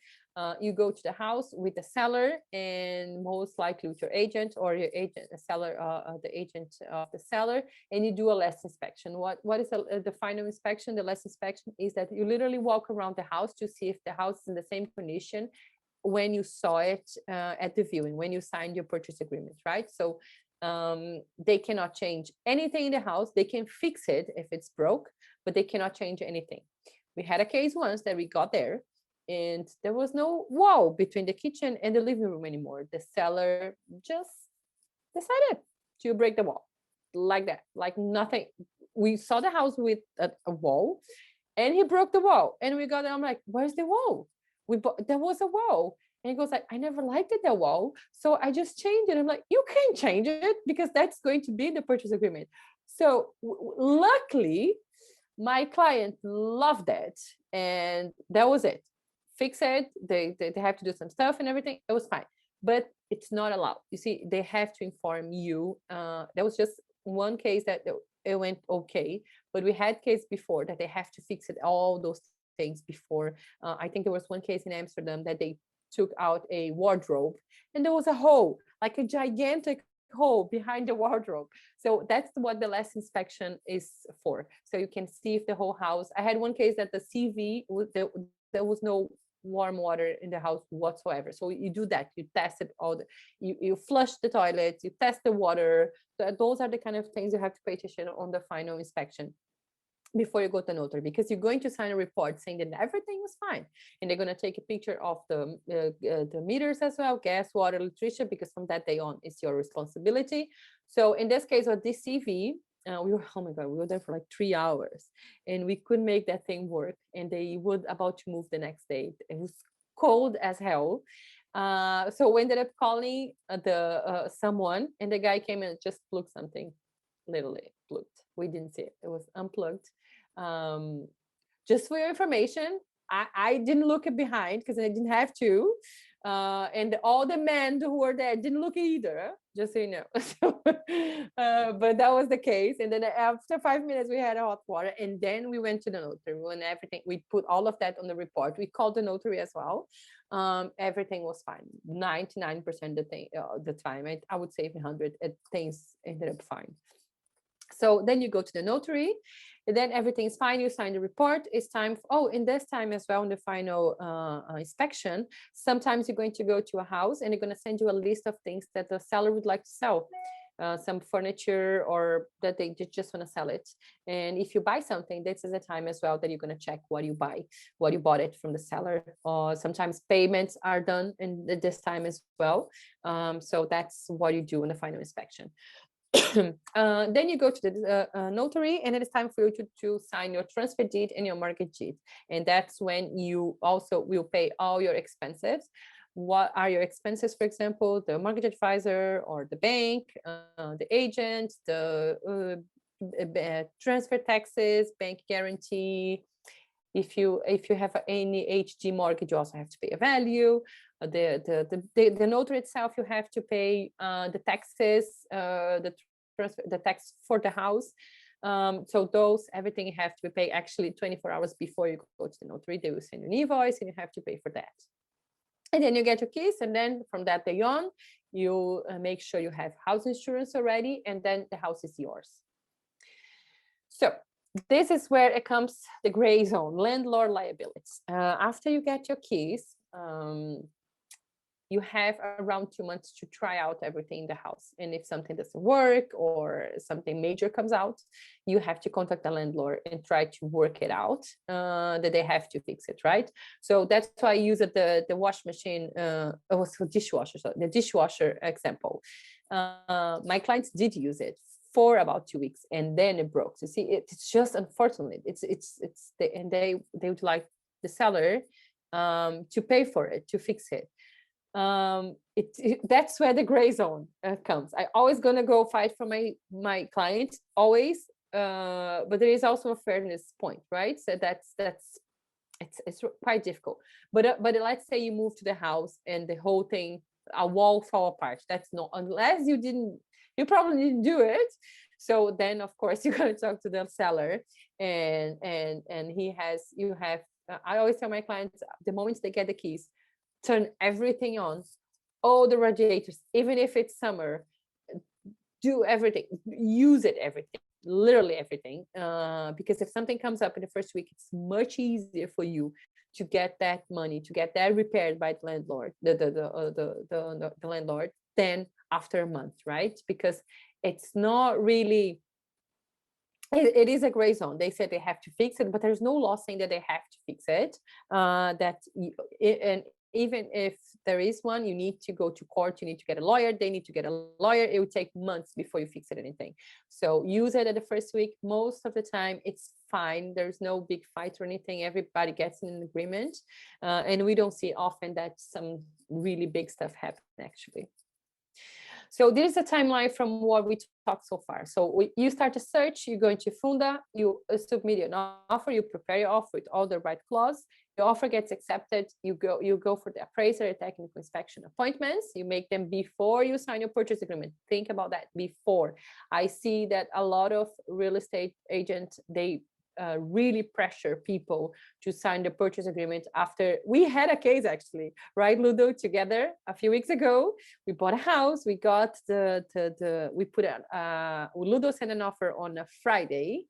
[SPEAKER 1] you go to the house with the seller and most likely with your agent or your agent, the agent of the seller, and you do a last inspection. What is the final inspection? The last inspection is that you literally walk around the house to see if the house is in the same condition when you saw it at the viewing, when you signed your purchase agreement, right? So they cannot change anything in the house. They can fix it if it's broke, but they cannot change anything. We had a case once that we got there and there was no wall between the kitchen and the living room anymore. The seller just decided to break the wall like that, like nothing. We saw the house with a wall and he broke the wall, and we got there. I'm like, where's the wall? There was a wall. And he goes like, I never liked it, the wall, so I just changed it. I'm like, you can't change it because that's going to be the purchase agreement. So luckily, my client loved it, and that was it. Fix it. They have to do some stuff and everything. It was fine, but it's not allowed. You see, they have to inform you. There was just one case that it went okay, but we had cases before that they have to fix it, all those things before. I think there was one case in Amsterdam that they took out a wardrobe, and there was a hole, like a gigantic hole behind the wardrobe. So that's what the last inspection is for. So you can see if the whole house. I had one case that the CV there was no warm water in the house whatsoever. So you do that, you test it all, you flush the toilets, you test the water. So those are the kind of things you have to pay attention on the final inspection before you go to the notary, because you're going to sign a report saying that everything was fine, and they're going to take a picture of the meters as well, gas, water, electricity, because from that day on it's your responsibility. So in this case with this CV, we were, oh my god, we were there for like 3 hours, and we couldn't make that thing work, and they were about to move the next day. It was cold as hell. So we ended up calling the someone, and the guy came and just plugged something, literally plugged. We didn't see it, it was unplugged. Just for your information, I didn't look behind because I didn't have to, and all the men who were there didn't look either, just so you know. So, but that was the case. And then after 5 minutes we had hot water, and then we went to the notary, and everything, we put all of that on the report. We called the notary as well. Everything was fine, 99% the time. I would say 100 things ended up fine. So then you go to the notary, and then everything's fine. You sign the report. It's time. In this time as well, in the final inspection, sometimes you're going to go to a house and they're going to send you a list of things that the seller would like to sell, some furniture, or that they just want to sell it. And if you buy something, this is the time as well that you're going to check what you buy, what you bought it from the seller. Or sometimes payments are done in this time as well. So that's what you do in the final inspection. Then you go to the notary, and it is time for you to sign your transfer deed and your mortgage deed. And that's when you also will pay all your expenses. What are your expenses? For example, the mortgage advisor or the bank, the agent, the transfer taxes, bank guarantee. If you have any HD mortgage, you also have to pay a value. The notary itself, you have to pay the taxes, the tax for the house. So those, everything you have to be paid actually 24 hours before you go to the notary. They will send you an invoice, and you have to pay for that. And then you get your keys, and then from that day on, you make sure you have house insurance already, and then the house is yours. So this is where it comes, the gray zone, landlord liabilities. After you get your keys, you have around 2 months to try out everything in the house. And if something doesn't work or something major comes out, you have to contact the landlord and try to work it out, that they have to fix it, right? So that's why I use the wash machine, it was for dishwasher, so the dishwasher example. My clients did use it for about 2 weeks, and then it broke. So see, it's just unfortunate. And they would like the seller to pay for it, to fix it. That's where the gray zone comes. I always gonna go fight for my client, always, but there is also a fairness point, right? So it's quite difficult. But let's say you move to the house and the whole thing, a wall fall apart. That's not, unless you probably didn't do it. So then of course you're gonna talk to the seller, and you have. I always tell my clients, the moment they get the keys, turn everything on, all the radiators, even if it's summer, do everything, use it, everything, literally everything, because if something comes up in the first week, it's much easier for you to get that money, to get that repaired by the landlord, the landlord, than after a month, right? Because it's not really, it is a gray zone. They said they have to fix it, but there's no law saying that they have to fix it. And even if there is one, you need to go to court, you need to get a lawyer, they need to get a lawyer. It would take months before you fix it, anything. So use it at the first week. Most of the time it's fine. There's no big fight or anything. Everybody gets in an agreement. And we don't see often that some really big stuff happen, actually. So this is a timeline from what we talked so far. So you start a search, you go into Funda, you submit an offer, you prepare your offer with all the right clause. Your offer gets accepted, you go for the appraiser, technical inspection appointments. You make them before you sign your purchase agreement. Think about that, before. I see that a lot of real estate agents, they really pressure people to sign the purchase agreement after we had a case, actually, right, Ludo, together a few weeks ago. We bought a house, we got we put Ludo sent an offer on a Friday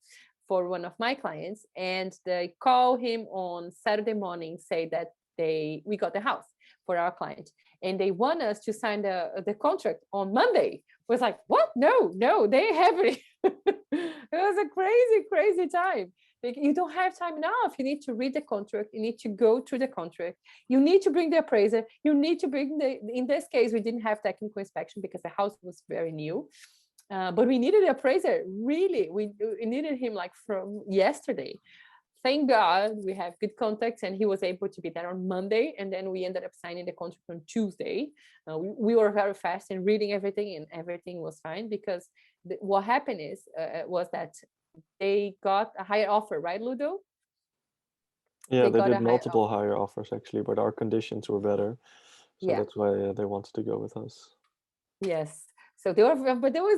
[SPEAKER 1] for one of my clients, and they call him on Saturday morning, say that we got the house for our client, and they want us to sign the contract on Monday. It was like, what? No, they have it. It was a crazy time. Like, you don't have time enough. You need to read the contract. You need to go through the contract. You need to bring the appraiser. You need to bring in this case, we didn't have technical inspection because the house was very new. But we needed an appraiser, really. We needed him like from yesterday. Thank God we have good contacts, and he was able to be there on Monday, and then we ended up signing the contract on Tuesday. We were very fast in reading everything, and everything was fine, because what happened was that they got a higher offer, right, Ludo?
[SPEAKER 2] Yeah, they did multiple higher offers actually, but our conditions were better. So that's why they wanted to go with us.
[SPEAKER 1] Yes. So they were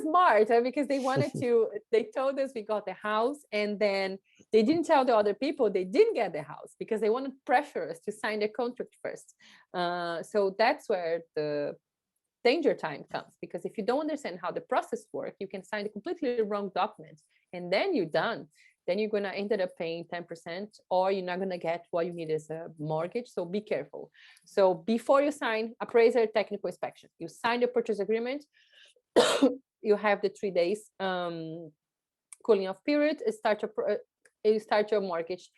[SPEAKER 1] smart, because they wanted to, they told us we got the house, and then they didn't tell the other people they didn't get the house, because they wanted to pressure us to sign the contract first. So that's where the danger time comes, because if you don't understand how the process works, you can sign a completely wrong document, and then you're done. Then you're going to end up paying 10%, or you're not going to get what you need as a mortgage. So be careful. So before you sign appraiser, technical inspection, you sign the purchase agreement. You have the 3 days cooling off period. You start your mortgage.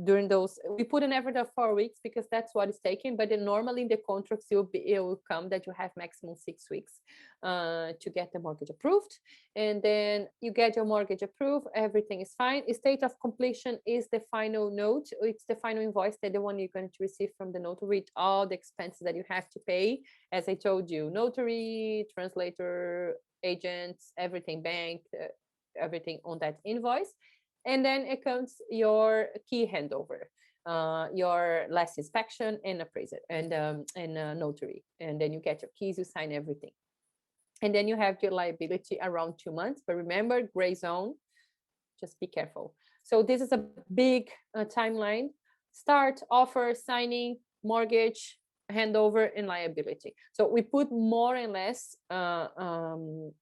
[SPEAKER 1] During those, we put an average of 4 weeks because that's what it's taking. But then normally in the contracts, it will come that you have maximum 6 weeks to get the mortgage approved. And then you get your mortgage approved, everything is fine. State of completion is the final note. It's the final invoice, that the one you're going to receive from the notary, with all the expenses that you have to pay. As I told you, notary, translator, agents, everything, bank, everything on that invoice. And then it comes your key handover, your last inspection, and appraiser, and notary. And then you get your keys, you sign everything. And then you have your liability around 2 months. But remember, gray zone, just be careful. So this is a big timeline: start, offer, signing, mortgage, handover, and liability. So we put more and less from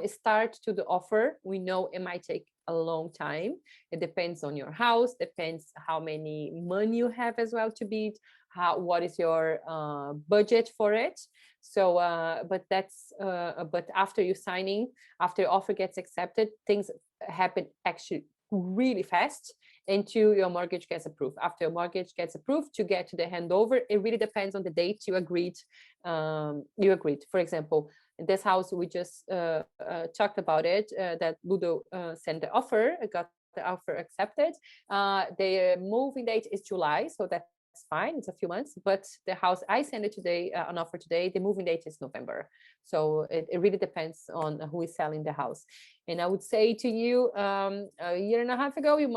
[SPEAKER 1] start to the offer. We know it might take a long time. It depends on your house, depends how many money you have as well to bid, what is your budget for it. So but after you signing, after your offer gets accepted, things happen actually really fast until your mortgage gets approved. After your mortgage gets approved, to get to the handover, it really depends on the date you agreed. For example, in this house, we just talked about it, that Ludo sent the offer, got the offer accepted. The moving date is July, so that's fine, it's a few months. But the house I sent it today, an offer today, the moving date is November. So it really depends on who is selling the house. And I would say to you, a year and a half ago, you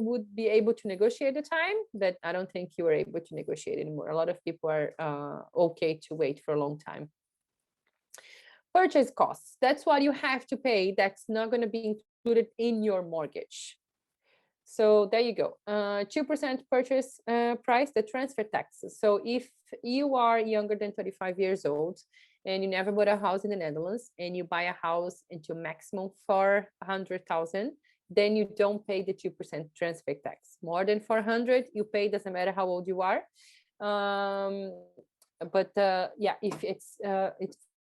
[SPEAKER 1] would be able to negotiate the time, but I don't think you are able to negotiate anymore. A lot of people are okay to wait for a long time. Purchase costs, that's what you have to pay. That's not going to be included in your mortgage. So there you go. 2% purchase price, the transfer taxes. So if you are younger than 35 years old and you never bought a house in the Netherlands, and you buy a house into maximum 400,000, then you don't pay the 2% transfer tax. More than 400, you pay, doesn't matter how old you are. Yeah, if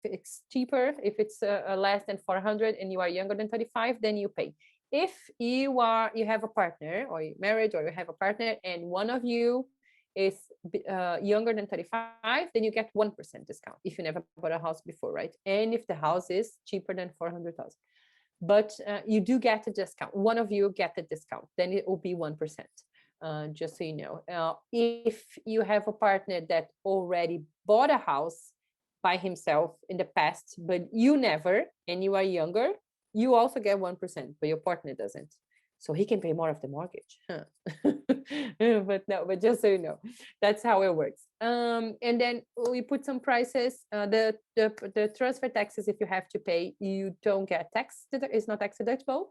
[SPEAKER 1] it's cheaper, if it's less than 400 and you are younger than 35, then you pay. If you have a partner, or you're married, or you have a partner, and one of you is younger than 35, then you get 1% discount if you never bought a house before, right? And if the house is cheaper than 400,000, but you do get a discount. One of you get a discount, then it will be 1%. Just so you know. If you have a partner that already bought a house by himself in the past, but you never, and you are younger, you also get 1%, but your partner doesn't. So he can pay more of the mortgage. But just so you know, that's how it works. And then we put some prices. The transfer taxes, if you have to pay, you don't get tax. It's not tax deductible.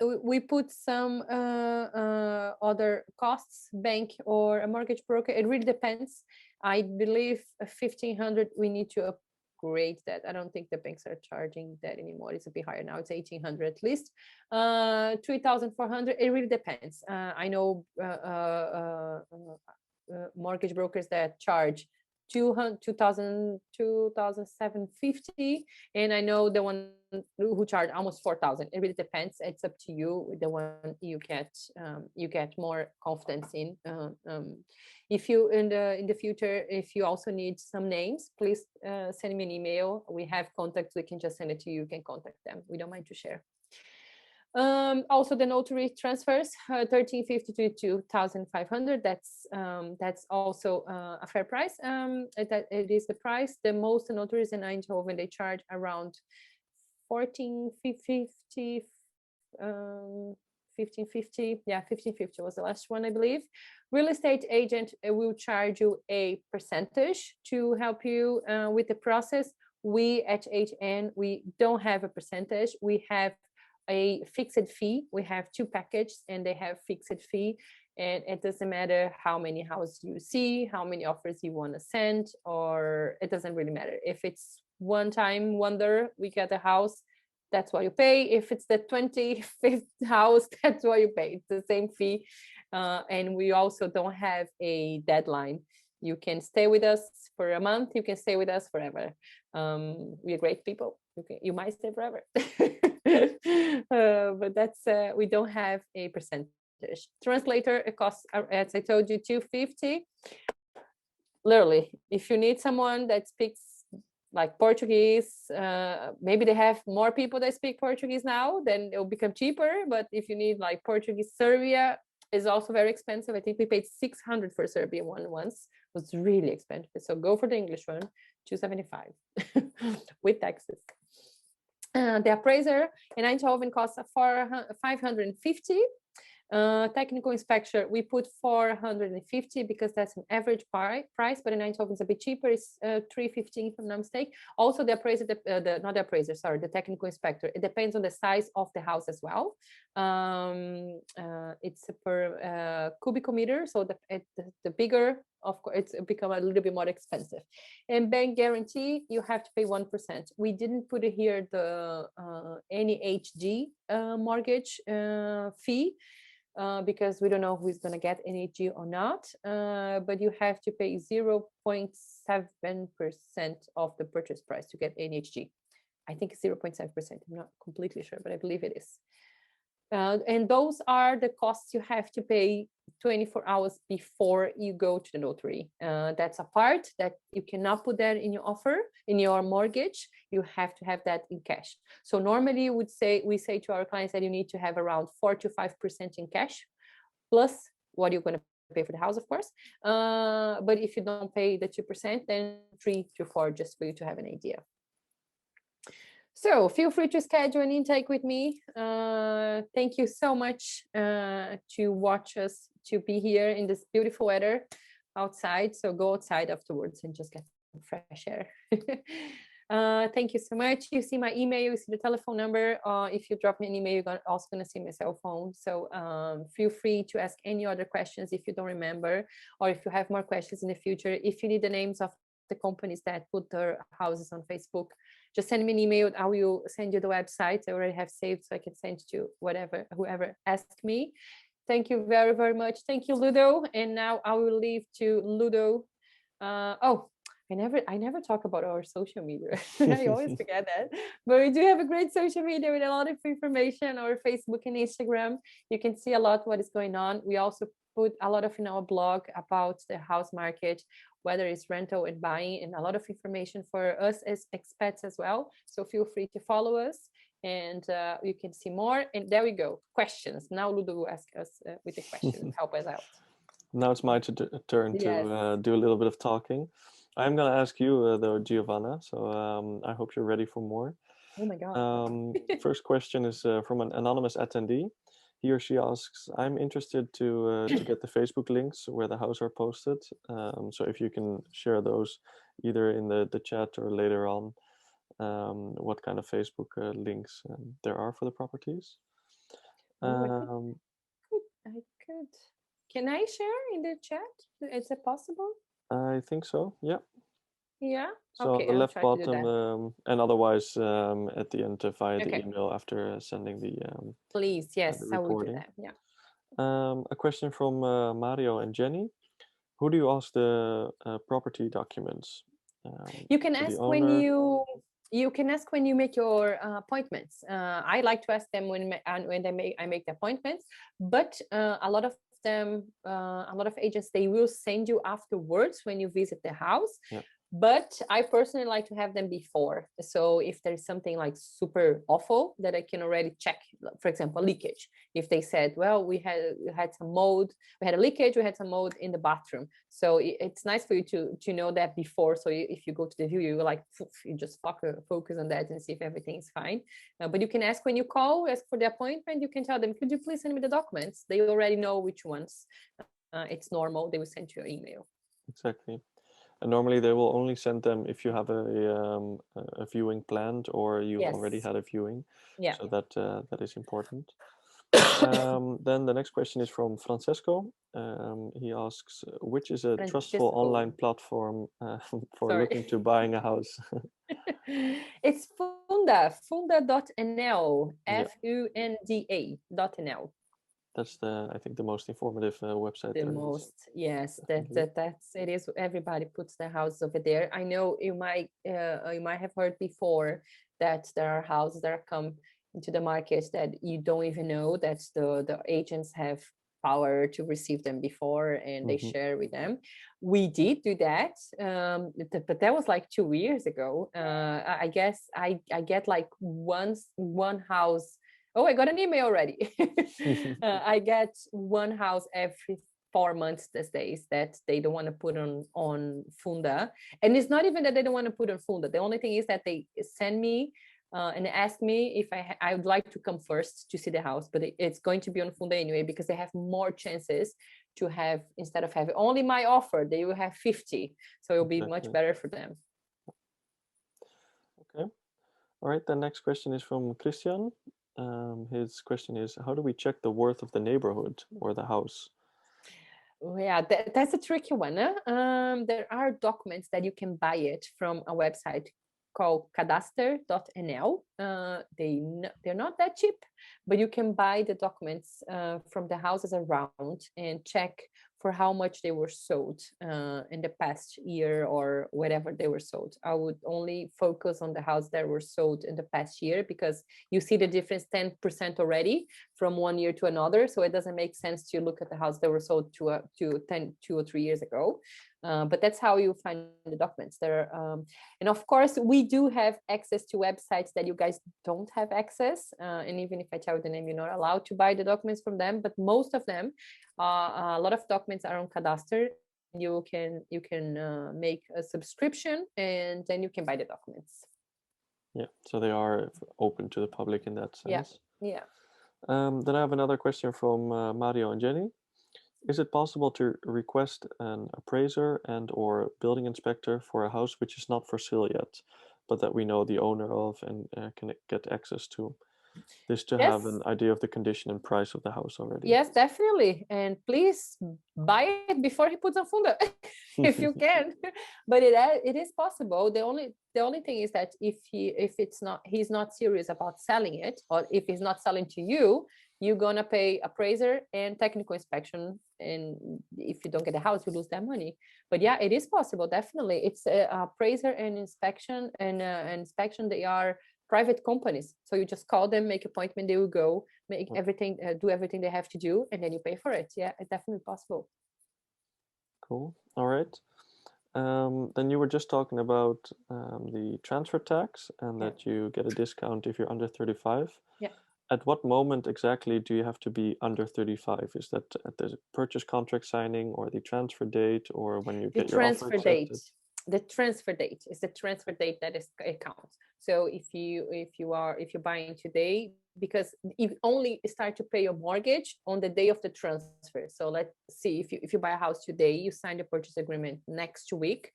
[SPEAKER 1] we put some other costs, bank or a mortgage broker. It really depends. I believe 1,500 we need to upgrade that. I don't think the banks are charging that anymore. It's a bit higher now. It's 1,800 at least. 3,400. It really depends. I know mortgage brokers that charge 2,750, and I know the one who charge almost 4,000. It really depends. It's up to you, the one you get more confidence in. If you in the future, if you also need some names, please send me an email. We have contacts. We can just send it to you. You can contact them. We don't mind to share. Also the notary transfers, 1,350 to 2,500. That's also a fair price. It is the price. The most notaries in Eindhoven, they charge around 1,450, 1,550. Yeah, 1,550 was the last one, I believe. Real estate agent will charge you a percentage to help you with the process. We at HN, we don't have a percentage. We have a fixed fee. We have two packages and they have fixed fee, and it doesn't matter how many houses you see, how many offers you want to send, or it doesn't really matter. If it's one time wonder we get a house, that's what you pay. If it's the 25th house, that's what you pay. It's the same fee. And we also don't have a deadline. You can stay with us for a month, you can stay with us forever. We are great people. You might stay forever. But that's we don't have a percentage. Translator, it costs, as I told you, 250. Literally, if you need someone that speaks like Portuguese, maybe they have more people that speak Portuguese now, then it'll become cheaper. But if you need like Portuguese, Serbia is also very expensive. I think we paid 600 for Serbian one once. It was really expensive. So go for the English one, 275 with taxes. The appraiser in Eindhoven costs 550. Technical inspection, we put 450 because that's an average price, but in Eindhoven it's a bit cheaper. It's 315 if I'm not mistaken. Also the appraiser, not the appraiser, sorry, the technical inspector. It depends on the size of the house as well. It's per cubic meter, so the bigger, of course, it's become a little bit more expensive. And bank guarantee, you have to pay 1%. We didn't put it here the NHG mortgage fee. Because we don't know who's going to get NHG or not, but you have to pay 0.7% of the purchase price to get NHG. I think it's 0.7%. I'm not completely sure, but I believe it is. And those are the costs you have to pay 24 hours before you go to the notary. That's a part that you cannot put that in your offer, in your mortgage. You have to have that in cash. So normally we say to our clients that you need to have around 4 to 5% in cash, plus what you're going to pay for the house, of course. But if you don't pay the 2%, then 3 to 4, just for you to have an idea. So feel free to schedule an intake with me. Thank you so much to watch us, to be here in this beautiful weather outside. So go outside afterwards and just get some fresh air. Thank you so much. You see my email, you see the telephone number. If you drop me an email, you're also going to see my cell phone. So feel free to ask any other questions if you don't remember, or if you have more questions in the future. If you need the names of the companies that put their houses on Facebook, just send me an email. I will send you the website. I already have saved, so I can send to whoever asked me. Thank you very, very much. Thank you, Ludo. And now I will leave to Ludo. I never talk about our social media. I always forget that. But we do have a great social media with a lot of information, our Facebook and Instagram. You can see a lot what is going on. We also put a lot of in our blog about the house market, whether it's rental and buying, and a lot of information for us as expats as well. So feel free to follow us, and you can see more. And there we go. Questions. Now Ludo will ask us with the questions. Help us out.
[SPEAKER 2] Now it's my turn to do a little bit of talking. I'm going to ask you, though, Diovana. So I hope you're ready for more.
[SPEAKER 1] Oh my God.
[SPEAKER 2] First question is from an anonymous attendee. He or she asks, I'm interested to get the Facebook links where the houses are posted. So if you can share those either in the chat or later on, what kind of Facebook links there are for the properties.
[SPEAKER 1] Oh,
[SPEAKER 2] Um,
[SPEAKER 1] I could. Can I share in the chat? Is it possible?
[SPEAKER 2] I think so. Yeah.
[SPEAKER 1] Yeah.
[SPEAKER 2] So on
[SPEAKER 1] Okay,
[SPEAKER 2] the
[SPEAKER 1] I'll
[SPEAKER 2] left
[SPEAKER 1] try to do
[SPEAKER 2] bottom,
[SPEAKER 1] that.
[SPEAKER 2] and otherwise at the end via the
[SPEAKER 1] Okay,
[SPEAKER 2] email after sending
[SPEAKER 1] please.
[SPEAKER 2] the
[SPEAKER 1] Yes, I will do
[SPEAKER 2] recording.
[SPEAKER 1] that. Yeah.
[SPEAKER 2] A question from Mario and Jenny. Who do you ask the property documents?
[SPEAKER 1] You can
[SPEAKER 2] To the
[SPEAKER 1] ask
[SPEAKER 2] owner?
[SPEAKER 1] when you make your appointments. I like to ask them when I make the appointments, but a lot of them, a lot of agents, they will send you afterwards when you visit the house.
[SPEAKER 2] Yeah.
[SPEAKER 1] But I personally like to have them before. So if there's something like super awful that I can already check, for example, leakage. If they said, well, we had some mold, we had a leakage, we had some mold in the bathroom. So it's nice for you to know that before. So if you go to the view, you like you just focus on that and see if everything's fine. But you can ask when you call, ask for the appointment. You can tell them, could you please send me the documents? They already know which ones. It's normal. They will send you an email.
[SPEAKER 2] Exactly. And normally they will only send them if you have a viewing planned or you've already
[SPEAKER 1] Yes.
[SPEAKER 2] had a viewing.
[SPEAKER 1] Yeah.
[SPEAKER 2] So that is important. Then the next question is from Francesco. He asks, which is a trustful
[SPEAKER 1] Francesco.
[SPEAKER 2] online platform for
[SPEAKER 1] Sorry.
[SPEAKER 2] looking to buying a house?
[SPEAKER 1] It's funda.nl,
[SPEAKER 2] Yeah,
[SPEAKER 1] funda.nl.
[SPEAKER 2] that's I think the most informative website
[SPEAKER 1] The
[SPEAKER 2] there is.
[SPEAKER 1] most, yes,
[SPEAKER 2] Definitely.
[SPEAKER 1] that's it is. Everybody puts their house over there. I know you might have heard before that there are houses that come into the market that you don't even know that the agents have power to receive them before and they share with them. We did do that, but that was like 2 years ago. I guess I get like one house. Oh, I got an email already. I get one house every 4 months these days that they don't want to put on Funda. And it's not even that they don't want to put on Funda. The only thing is that they send me and ask me if I would like to come first to see the house, but it's going to be on Funda anyway because they have more chances to have, instead of having only my offer, they will have 50. So it'll be much better for them.
[SPEAKER 2] Okay. All right. The next question is from Christian. His question is, how do we check the worth of the neighborhood or the house?
[SPEAKER 1] Yeah, that's a tricky one. There are documents that you can buy it from a website called cadastre.nl. They're not that cheap, but you can buy the documents from the houses around and check for how much they were sold in the past year or whatever they were sold. I would only focus on the houses that were sold in the past year because you see the difference 10% already from 1 year to another. So it doesn't make sense to look at the house that were sold to 2 or 3 years ago. But that's how you find the documents there. And of course, we do have access to websites that you guys don't have access. And even if I tell you the name, you're not allowed to buy the documents from them. But most of them, a lot of documents are on Cadastre. You can make a subscription and then you can buy the documents.
[SPEAKER 2] Yeah, so they are open to the public in that sense.
[SPEAKER 1] Yeah.
[SPEAKER 2] Then I have another question from Mario and Jenny. Is it possible to request an appraiser and or building inspector for a house which is not for sale yet, but that we know the owner of and can get access to? This to have an idea of the condition and price of the house already.
[SPEAKER 1] Yes, definitely. And please buy it before he puts on Funda, if you can. But it is possible. The only thing is that if he's not serious about selling it, or if he's not selling to you, you're gonna pay appraiser and technical inspection. And if you don't get the house, you lose that money. But yeah, it is possible. Definitely, it's appraiser and inspection and inspection. They are private companies, so you just call them, make appointment, they will go make everything, do everything they have to do, and then you pay for it. Yeah, it's definitely possible.
[SPEAKER 2] Cool. All right. Then you were just talking about the transfer tax and that you get a discount if you're under 35.
[SPEAKER 1] Yeah.
[SPEAKER 2] At what moment exactly do you have to be under 35? Is that at the purchase contract signing or the transfer date or when you get your offer accepted?
[SPEAKER 1] The transfer date is the transfer date that it counts. So if you're buying today, because you only start to pay your mortgage on the day of the transfer. So let's see, if you buy a house today, you sign the purchase agreement next week,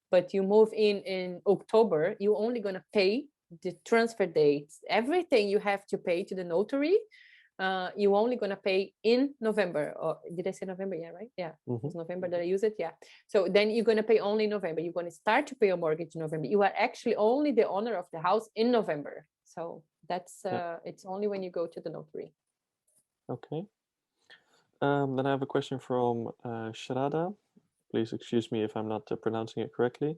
[SPEAKER 1] but you move in October, you're only going to pay the transfer dates. Everything you have to pay to the notary you only gonna pay in November. Or did I say November? Yeah, right? Yeah, it was November that I use it. Yeah. So then you're gonna pay only in November. You're gonna start to pay your mortgage in November. You are actually only the owner of the house in November. So that's it's only when you go to the notary.
[SPEAKER 2] Okay. Then I have a question from Sharada. Please excuse me if I'm not pronouncing it correctly.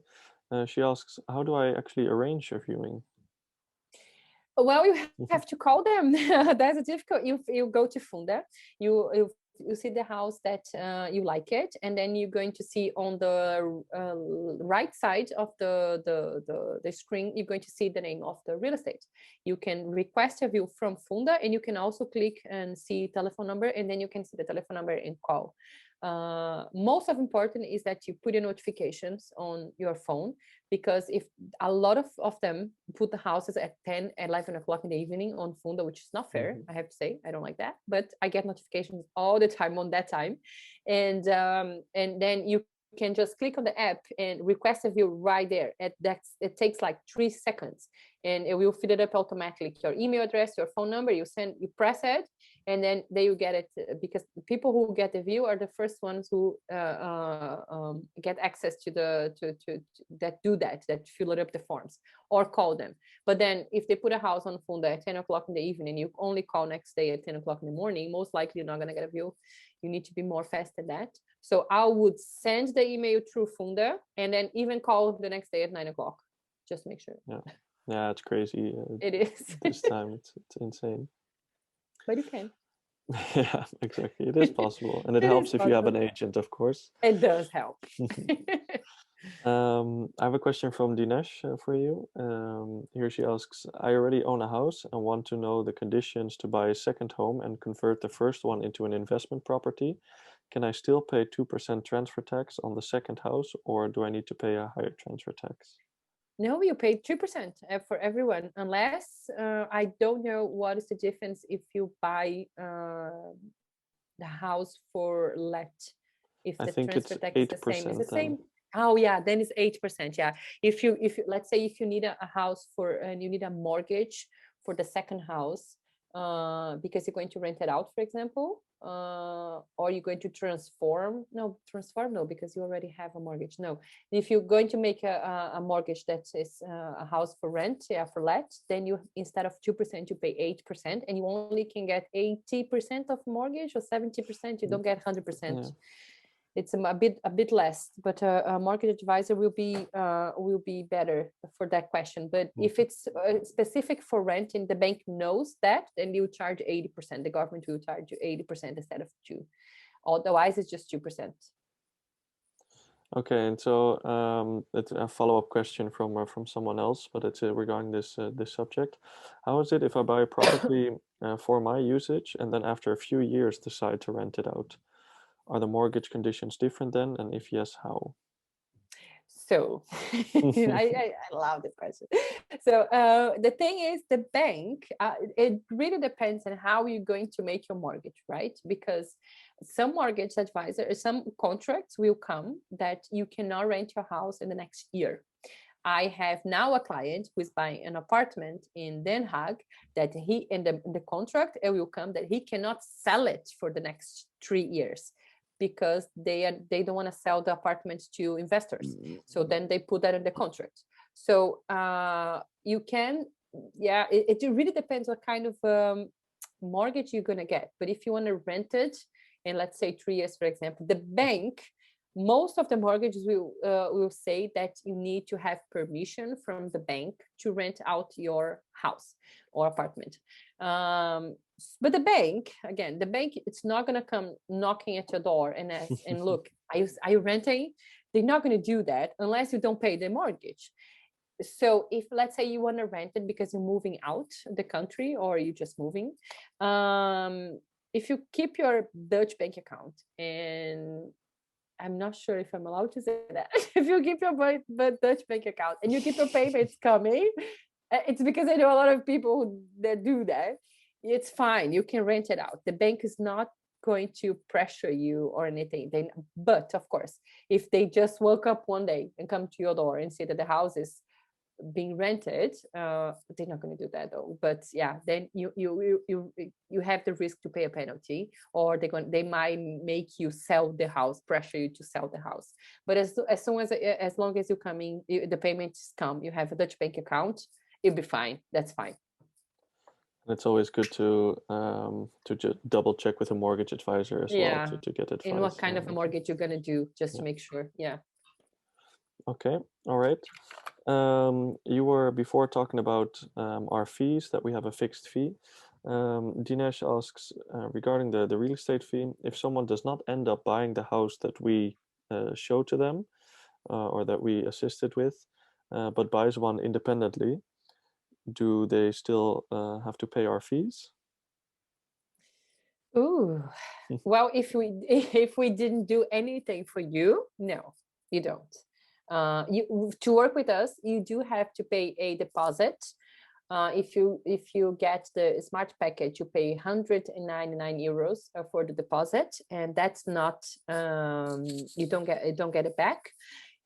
[SPEAKER 2] She asks, how do I actually arrange a viewing?
[SPEAKER 1] Well, you have to call them. That's a difficult. You go to Funda, you see the house that you like it, and then you're going to see on the right side of the screen, you're going to see the name of the real estate. You can request a view from Funda, and you can also click and see telephone number, and then you can see the telephone number and call. Most of important is that you put your notifications on your phone, because if a lot of them put the houses at 10, 11 o'clock in the evening on Funda, which is not fair, I have to say, I don't like that, but I get notifications all the time on that time. And then you can just click on the app and request a view right there. It takes like 3 seconds, and it will fill it up automatically. Your email address, your phone number, you press it, and then they will get it, because the people who get the view are the first ones who get access to that fill it up the forms or call them. But then if they put a house on Funda at 10 o'clock in the evening, you only call next day at 10 o'clock in the morning, most likely you're not going to get a view. You need to be more fast than that. So I would send the email through Funda and then even call the next day at 9 o'clock. Just make sure.
[SPEAKER 2] Yeah, it's crazy.
[SPEAKER 1] It is.
[SPEAKER 2] This time it's insane.
[SPEAKER 1] But you can.
[SPEAKER 2] Yeah, exactly. It is possible. And it helps if you have an agent, of course.
[SPEAKER 1] It does help.
[SPEAKER 2] I have a question from Dinesh for you. Here she asks, I already own a house and want to know the conditions to buy a second home and convert the first one into an investment property. Can I still pay 2% transfer tax on the second house, or do I need to pay a higher transfer tax?
[SPEAKER 1] No, you pay 3% for everyone, unless I don't know what is the difference if you buy the house for let. If the transfer tax is the same, it's the same. Oh yeah, then it's 8%. Yeah, if you let's say if you need a house for and you need a mortgage for the second house, because you're going to rent it out, for example, or you're going to transform no, because you already have a mortgage. No, if you're going to make a mortgage that is a house for rent, for let, then you, instead of 2%, you pay 8%, and you only can get 80% of mortgage, or 70%. You don't get 100%. It's a bit less, but a mortgage advisor will be better for that question. But if it's specific for renting, the bank knows that, then you charge 80%. The government will charge you 80% instead of 2%. Otherwise, it's just 2%.
[SPEAKER 2] Okay, and so it's a follow-up question from someone else, but it's regarding this subject. How is it if I buy a property for my usage and then after a few years decide to rent it out? Are the mortgage conditions different then? And if yes, how?
[SPEAKER 1] So I love the question. So the thing is, the bank, it really depends on how you're going to make your mortgage, right? Because some mortgage advisor, some contracts will come that you cannot rent your house in the next year. I have now a client who is buying an apartment in Den Haag that he, in the contract, it will come that he cannot sell it for the next 3 years, because they don't want to sell the apartments to investors. So then they put that in the contract. So you can, it really depends what kind of mortgage you're going to get. But if you want to rent it in, let's say, 3 years, for example, the bank, most of the mortgages will say that you need to have permission from the bank to rent out your house or apartment. But the bank, again, it's not going to come knocking at your door and ask, and look, are you renting? They're not going to do that unless you don't pay the mortgage. So if, let's say, you want to rent it because you're moving out the country or you're just moving, if you keep your Dutch bank account, and I'm not sure if I'm allowed to say that, if you keep your Dutch bank account and you keep your payments coming, it's because I know a lot of people that do that. It's fine. You can rent it out. The bank is not going to pressure you or anything. But of course, if they just woke up one day and come to your door and say that the house is being rented, they're not going to do that though. But yeah, then you have the risk to pay a penalty, or they might make you sell the house, pressure you to sell the house. But as long as you come in, the payments come, you have a Dutch bank account, you'll be fine. That's fine.
[SPEAKER 2] And it's always good to just double check with a mortgage advisor as well to get advice.
[SPEAKER 1] In what kind of a mortgage you're gonna do, just to make sure. Yeah.
[SPEAKER 2] Okay. All right. You were before talking about our fees, that we have a fixed fee. Dinesh asks regarding the real estate fee, if someone does not end up buying the house that we show to them or that we assisted with, but buys one independently, do they still have to pay our fees?
[SPEAKER 1] Ooh. Well, if we didn't do anything for you, no, you don't. To work with us, you do have to pay a deposit. If you get the smart package, you pay 199 euros for the deposit, and that's not you don't get it back.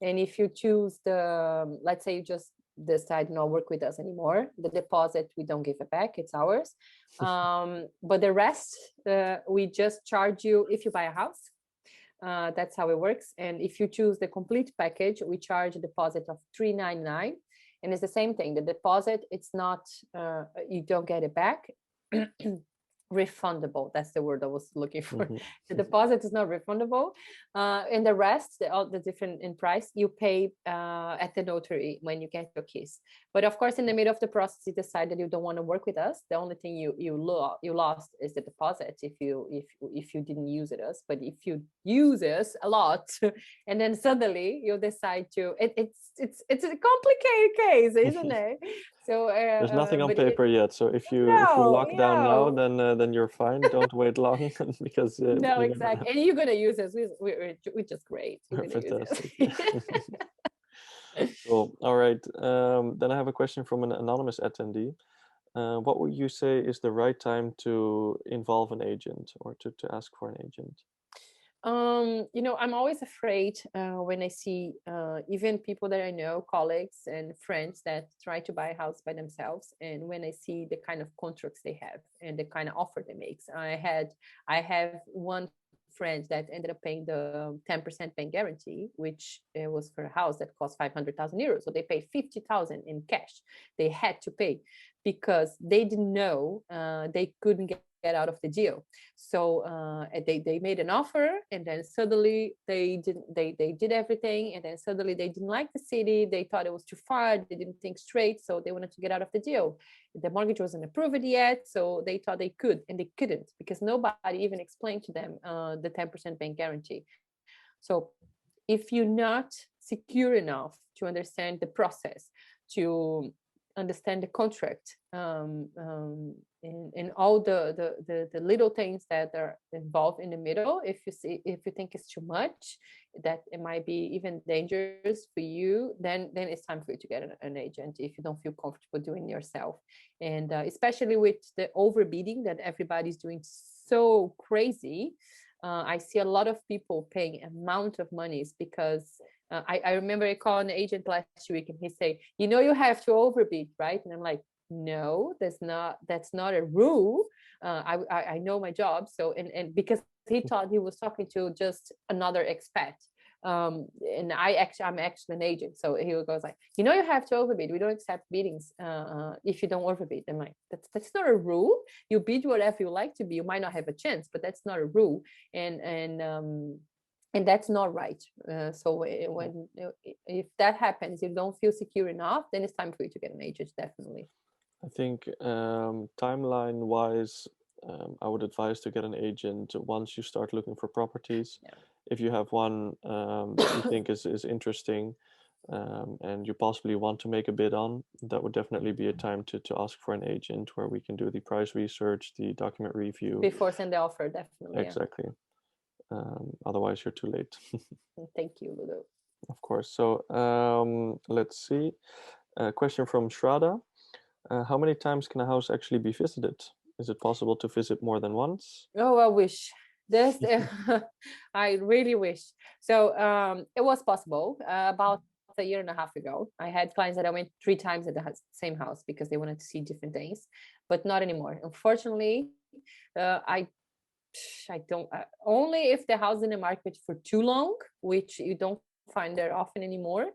[SPEAKER 1] And if you choose let's say you just decide not work with us anymore, the deposit we don't give it back, it's ours. But the rest we just charge you if you buy a house. That's how it works. And if you choose the complete package, we charge a deposit of 399, and it's the same thing. The deposit, it's not you don't get it back. Refundable, that's the word I was looking for. The deposit is not refundable, and the rest, all the different in price, you pay at the notary when you get your keys. But of course, in the middle of the process, you decide that you don't want to work with us. The only thing you lost is the deposit if you didn't use us. But if you use us a lot, and then suddenly you decide to, it's a complicated case, isn't it? So
[SPEAKER 2] there's nothing on paper yet. So if you lock down now, then you're fine. Don't wait long because
[SPEAKER 1] no, exactly. And you're gonna use us. We're just great.
[SPEAKER 2] Fantastic. Cool. All right. Then I have a question from an anonymous attendee. What would you say is the right time to involve an agent or to ask for an agent?
[SPEAKER 1] I'm always afraid when I see even people that I know, colleagues and friends that try to buy a house by themselves, and when I see the kind of contracts they have and the kind of offer they make. I have one friend that ended up paying the 10% bank guarantee, which was for a house that cost 500,000 euros. So they paid 50,000 in cash. They had to pay because they didn't know they couldn't get out of the deal. So they made an offer, and then suddenly they did everything, and then suddenly they didn't like the city. They thought it was too far. They didn't think straight, so they wanted to get out of the deal. The mortgage wasn't approved yet, so they thought they could, and they couldn't because nobody even explained to them the 10% bank guarantee. So if you're not secure enough to understand the process, to understand the contract, and all the little things that are involved in the middle, if you think it's too much, that it might be even dangerous for you, then it's time for you to get an agent if you don't feel comfortable doing it yourself. And especially with the overbidding that everybody's doing so crazy, I see a lot of people paying amount of monies because I remember I called an agent last week and he said, you have to overbid, right? And I'm like, no, that's not a rule. I know my job. So, and because he thought he was talking to just another expat. And I'm actually an agent. So he goes like, you have to overbid. We don't accept biddings if you don't overbid. I'm like, that's not a rule. You bid whatever you like to be. You might not have a chance, but that's not a rule. And that's not right. So if that happens, you don't feel secure enough, then it's time for you to get an agent, definitely.
[SPEAKER 2] I think timeline-wise, I would advise to get an agent once you start looking for properties.
[SPEAKER 1] Yeah.
[SPEAKER 2] If you have one that you think is interesting and you possibly want to make a bid on, that would definitely be a time to ask for an agent where we can do the price research, the document review.
[SPEAKER 1] Before send the offer, definitely.
[SPEAKER 2] Exactly. Otherwise, you're too late.
[SPEAKER 1] Thank you, Ludo.
[SPEAKER 2] Of course. So let's see. A question from Shraddha. How many times can a house actually be visited? Is it possible to visit more than once?
[SPEAKER 1] Oh, I wish. I really wish. So it was possible. About a year and a half ago. I had clients that I went 3 times at the same house because they wanted to see different things, but not anymore. Unfortunately, I don't, only if the house is in the market for too long, which you don't find that often anymore.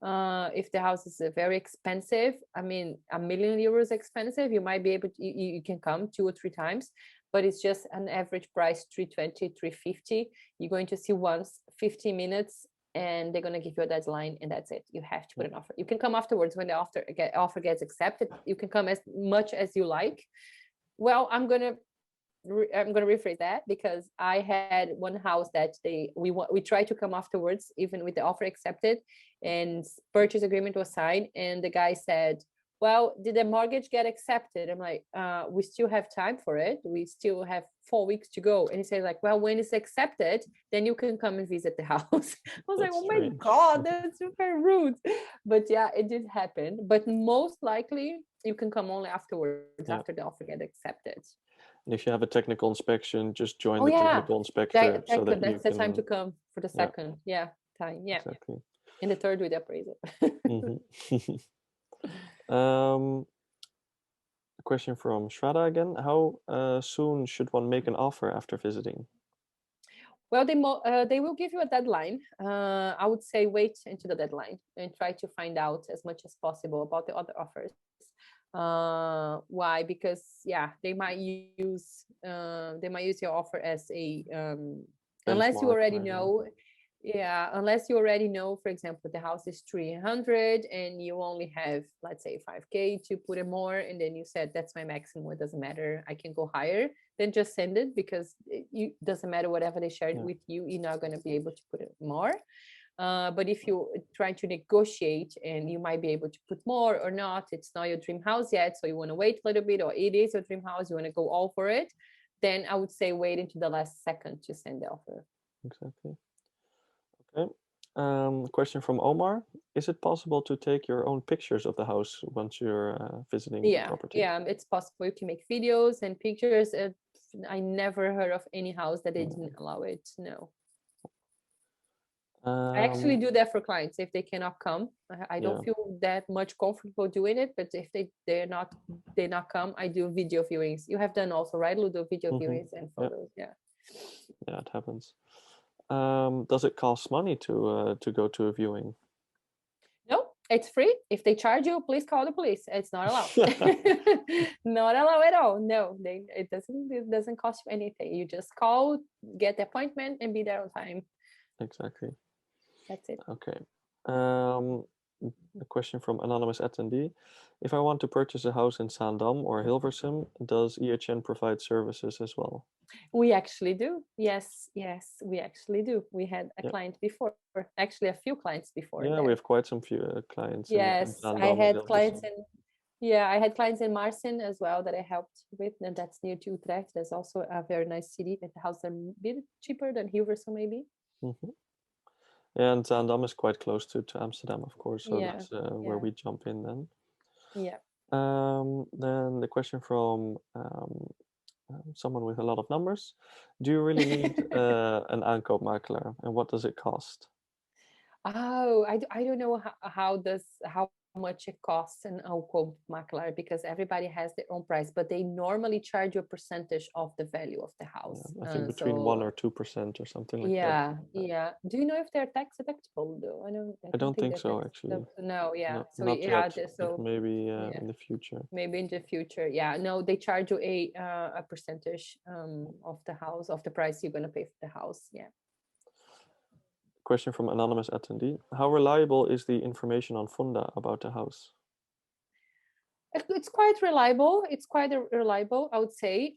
[SPEAKER 1] If the house is very expensive, I mean, €1,000,000 expensive, you might be able to, you can come 2 or 3 times, but it's just an average price, 320, 350. You're going to see once 15 minutes and they're going to give you a deadline and that's it. You have to put an offer. You can come afterwards when the offer gets accepted. You can come as much as you like. Well, I'm going to rephrase that, because I had one house that we tried to come afterwards, even with the offer accepted, and purchase agreement was signed, and the guy said, well, did the mortgage get accepted? I'm like, we still have time for it. We still have 4 weeks to go. And he said, like, well, when it's accepted, then you can come and visit the house. I was like, oh my God, that's super rude. But yeah, it did happen. But most likely you can come only afterwards, after the offer get accepted.
[SPEAKER 2] And if you have a technical inspection, just join the technical inspector.
[SPEAKER 1] So that's the time to come for the second. Time. Yeah.
[SPEAKER 2] Exactly.
[SPEAKER 1] And the third with the appraisal.
[SPEAKER 2] A question from Shraddha again. How soon should one make an offer after visiting?
[SPEAKER 1] Well, they will give you a deadline. I would say wait until the deadline and try to find out as much as possible about the other offers. Why? Because they might use your offer as a unless you already know. Unless you already know, for example, the house is 300 and you only have, let's say, 5K to put it more, and then you said that's my maximum, it doesn't matter, I can go higher, then just send it, because it doesn't matter whatever they shared with you, you're not going to be able to put it more. But if you try to negotiate and you might be able to put more or not, it's not your dream house yet, so you want to wait a little bit, or it is your dream house, you want to go all for it, then I would say wait until the last second to send the offer.
[SPEAKER 2] Exactly. Okay. Question from Omar. Is it possible to take your own pictures of the house once you're visiting the property?
[SPEAKER 1] Yeah, it's possible. You can make videos and pictures. I never heard of any house that they didn't allow it. No. I actually do that for clients if they cannot come. I don't feel that much comfortable doing it, but if they not come, I do video viewings. You have done also, right, Ludo? Video viewings and photos. Yeah,
[SPEAKER 2] it happens. Does it cost money to go to a viewing?
[SPEAKER 1] No, it's free. If they charge you, please call the police. It's not allowed. Not allowed at all. No, it doesn't cost you anything. You just call, get the appointment, and be there on time.
[SPEAKER 2] Exactly.
[SPEAKER 1] That's it.
[SPEAKER 2] Okay. A question from anonymous attendee. If I want to purchase a house in Zaandam or Hilversum, does EHN provide services as well?
[SPEAKER 1] We actually do. Yes, we actually do. We had a client before, actually a few clients before.
[SPEAKER 2] Yeah, we have quite some few clients.
[SPEAKER 1] Yes,
[SPEAKER 2] in
[SPEAKER 1] I had clients I had clients in Marsen as well that I helped with, and that's near to Utrecht. There's also a very nice city. The houses are a bit cheaper than Hilversum, maybe.
[SPEAKER 2] Yeah, and Zaandam is quite close to Amsterdam, of course. So that's where we jump in then.
[SPEAKER 1] Yeah.
[SPEAKER 2] Then the question from someone with a lot of numbers. Do you really need an aankoopmakelaar, and what does it cost?
[SPEAKER 1] Oh, I don't know how much it costs an aankoopmakelaar, because everybody has their own price, but they normally charge you a percentage of the value of the house.
[SPEAKER 2] I think between 1 or 2% or something like that.
[SPEAKER 1] Yeah. Do you know if they're tax deductible though?
[SPEAKER 2] I don't think so, actually.
[SPEAKER 1] No,
[SPEAKER 2] so not yet, so maybe in the future.
[SPEAKER 1] Maybe in the future. Yeah, no, they charge you a percentage of the house, of the price you're gonna pay for the house. Yeah.
[SPEAKER 2] Question from anonymous attendee. How reliable is the information on Funda about the house?
[SPEAKER 1] It's quite reliable. It's quite reliable, I would say.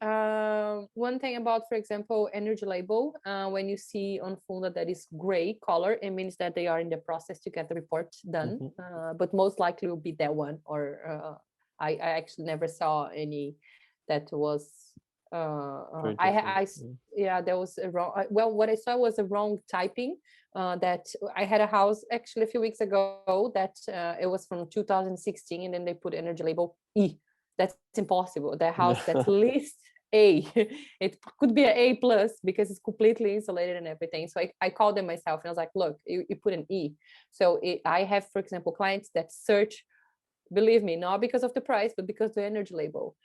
[SPEAKER 1] One thing about, for example, energy label, when you see on Funda that is gray color, it means that they are in the process to get the report done. But most likely will be that one. Or I actually never saw any that was. There was a wrong. Well, what I saw was a wrong typing. That I had a house actually a few weeks ago that it was from 2016, and then they put energy label E. That's impossible. The house that's least A. It could be an A plus because it's completely insulated and everything. So I called them myself and I was like, look, you put an E. So I have, for example, clients that search, believe me, not because of the price, but because the energy label.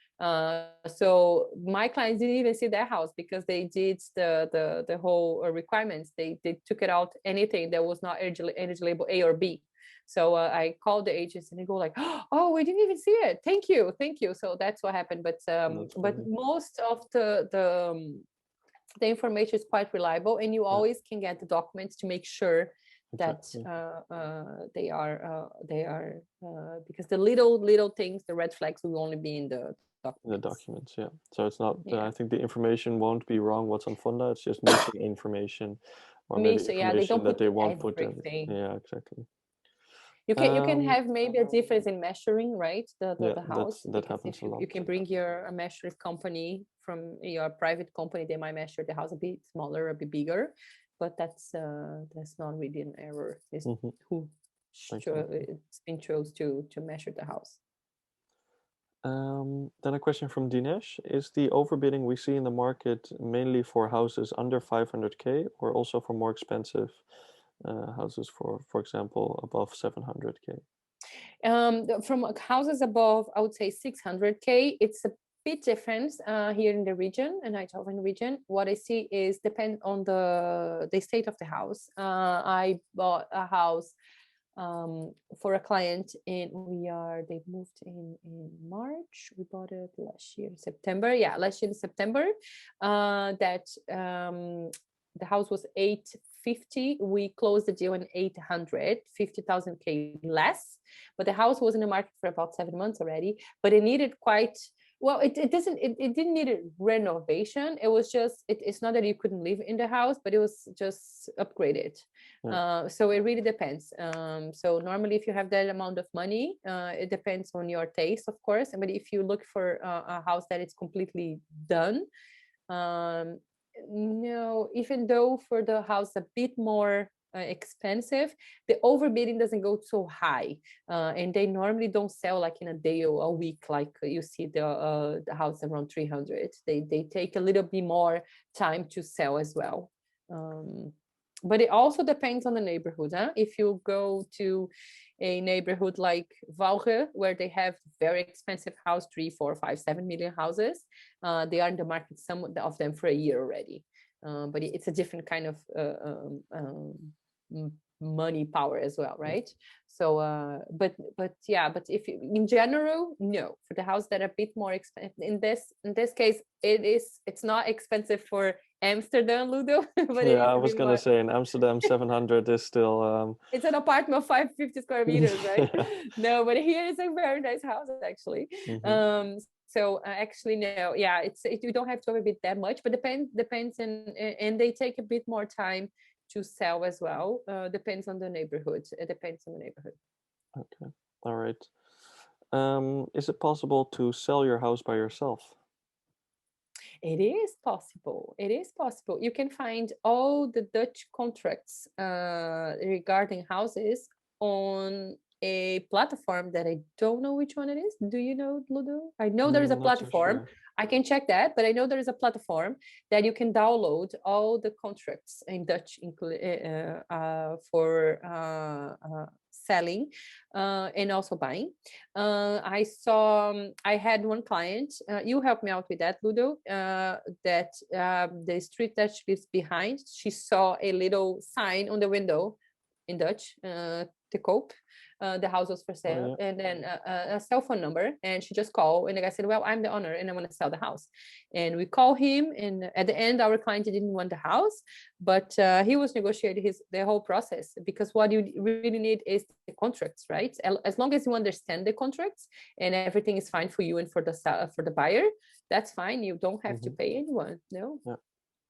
[SPEAKER 1] So my clients didn't even see their house because they did the whole requirements. They took it out, anything that was not energy label A or B. So I called the agents and they go like, oh, we didn't even see it. Thank you. So that's what happened. But most of the information is quite reliable, and you always can get the documents to make sure that they are because the little things, the red flags, will only be in the documents.
[SPEAKER 2] Yeah. So it's not. I think the information won't be wrong. What's on Funda? It's just missing information, or maybe information
[SPEAKER 1] they don't
[SPEAKER 2] that
[SPEAKER 1] put
[SPEAKER 2] they won't
[SPEAKER 1] everything.
[SPEAKER 2] put in. Yeah, exactly.
[SPEAKER 1] You can have maybe a difference in measuring, right? The house.
[SPEAKER 2] That happens a lot.
[SPEAKER 1] You can bring your measuring company from your private company. They might measure the house a bit smaller, a bit bigger, but that's not really an error. It's who it's been chose to measure the house.
[SPEAKER 2] Then a question from Dinesh: is the overbidding we see in the market mainly for houses under 500K, or also for more expensive houses, for example, above 700K?
[SPEAKER 1] From houses above, I would say 600K, it's a bit different here in the region, in Eindhoven region. What I see is depend on the state of the house. I bought a house for a client, and they moved in March. We bought it last year in September. Last year in September. The house was 850. We closed the deal in 850,000 less, but the house was in the market for about 7 months already. But it needed quite well. It didn't need a renovation. It was just it's not that you couldn't live in the house, but it was just upgraded. So it really depends. So normally, if you have that amount of money, it depends on your taste, of course. But if you look for a house that is completely done, no, even though for the house a bit more expensive, the overbidding doesn't go so high, and they normally don't sell like in a day or a week, like you see the house around 300. They take a little bit more time to sell as well. But it also depends on the neighborhood. If you go to a neighborhood like Valge, where they have very expensive house, 3, 4, 5, 7 million houses, they are in the market, some of them for a year already. But it's a different kind of money power as well, right? So, but if in general, no, for the house that are a bit more expensive, in this case, it's not expensive for Amsterdam, Ludo. But
[SPEAKER 2] I was gonna say in Amsterdam, 700 is still.
[SPEAKER 1] It's an apartment of 550 square meters, right? No, but here is a very nice house actually. So actually, no, you don't have to overbid that much, but depends, and they take a bit more time to sell as well. Depends on the neighborhood. It depends on the neighborhood.
[SPEAKER 2] Okay, all right. Is it possible to sell your house by yourself?
[SPEAKER 1] It is possible. You can find all the Dutch contracts regarding houses on a platform that I don't know which one it is. Do you know, Ludo? I know there is a platform. Sure. I can check that, but I know there is a platform that you can download all the contracts in Dutch for selling and also buying. I had one client, you helped me out with that, Ludo, that the street that she lives behind, she saw a little sign on the window in Dutch, te koop. The house was for sale, and then a cell phone number, and she just called, and the guy said, well, I'm the owner and I want to sell the house. And we call him, and at the end our client didn't want the house, but he was negotiating the whole process, because what you really need is the contracts, right? As long as you understand the contracts and everything is fine for you and for the buyer, that's fine. You don't have to pay anyone, no.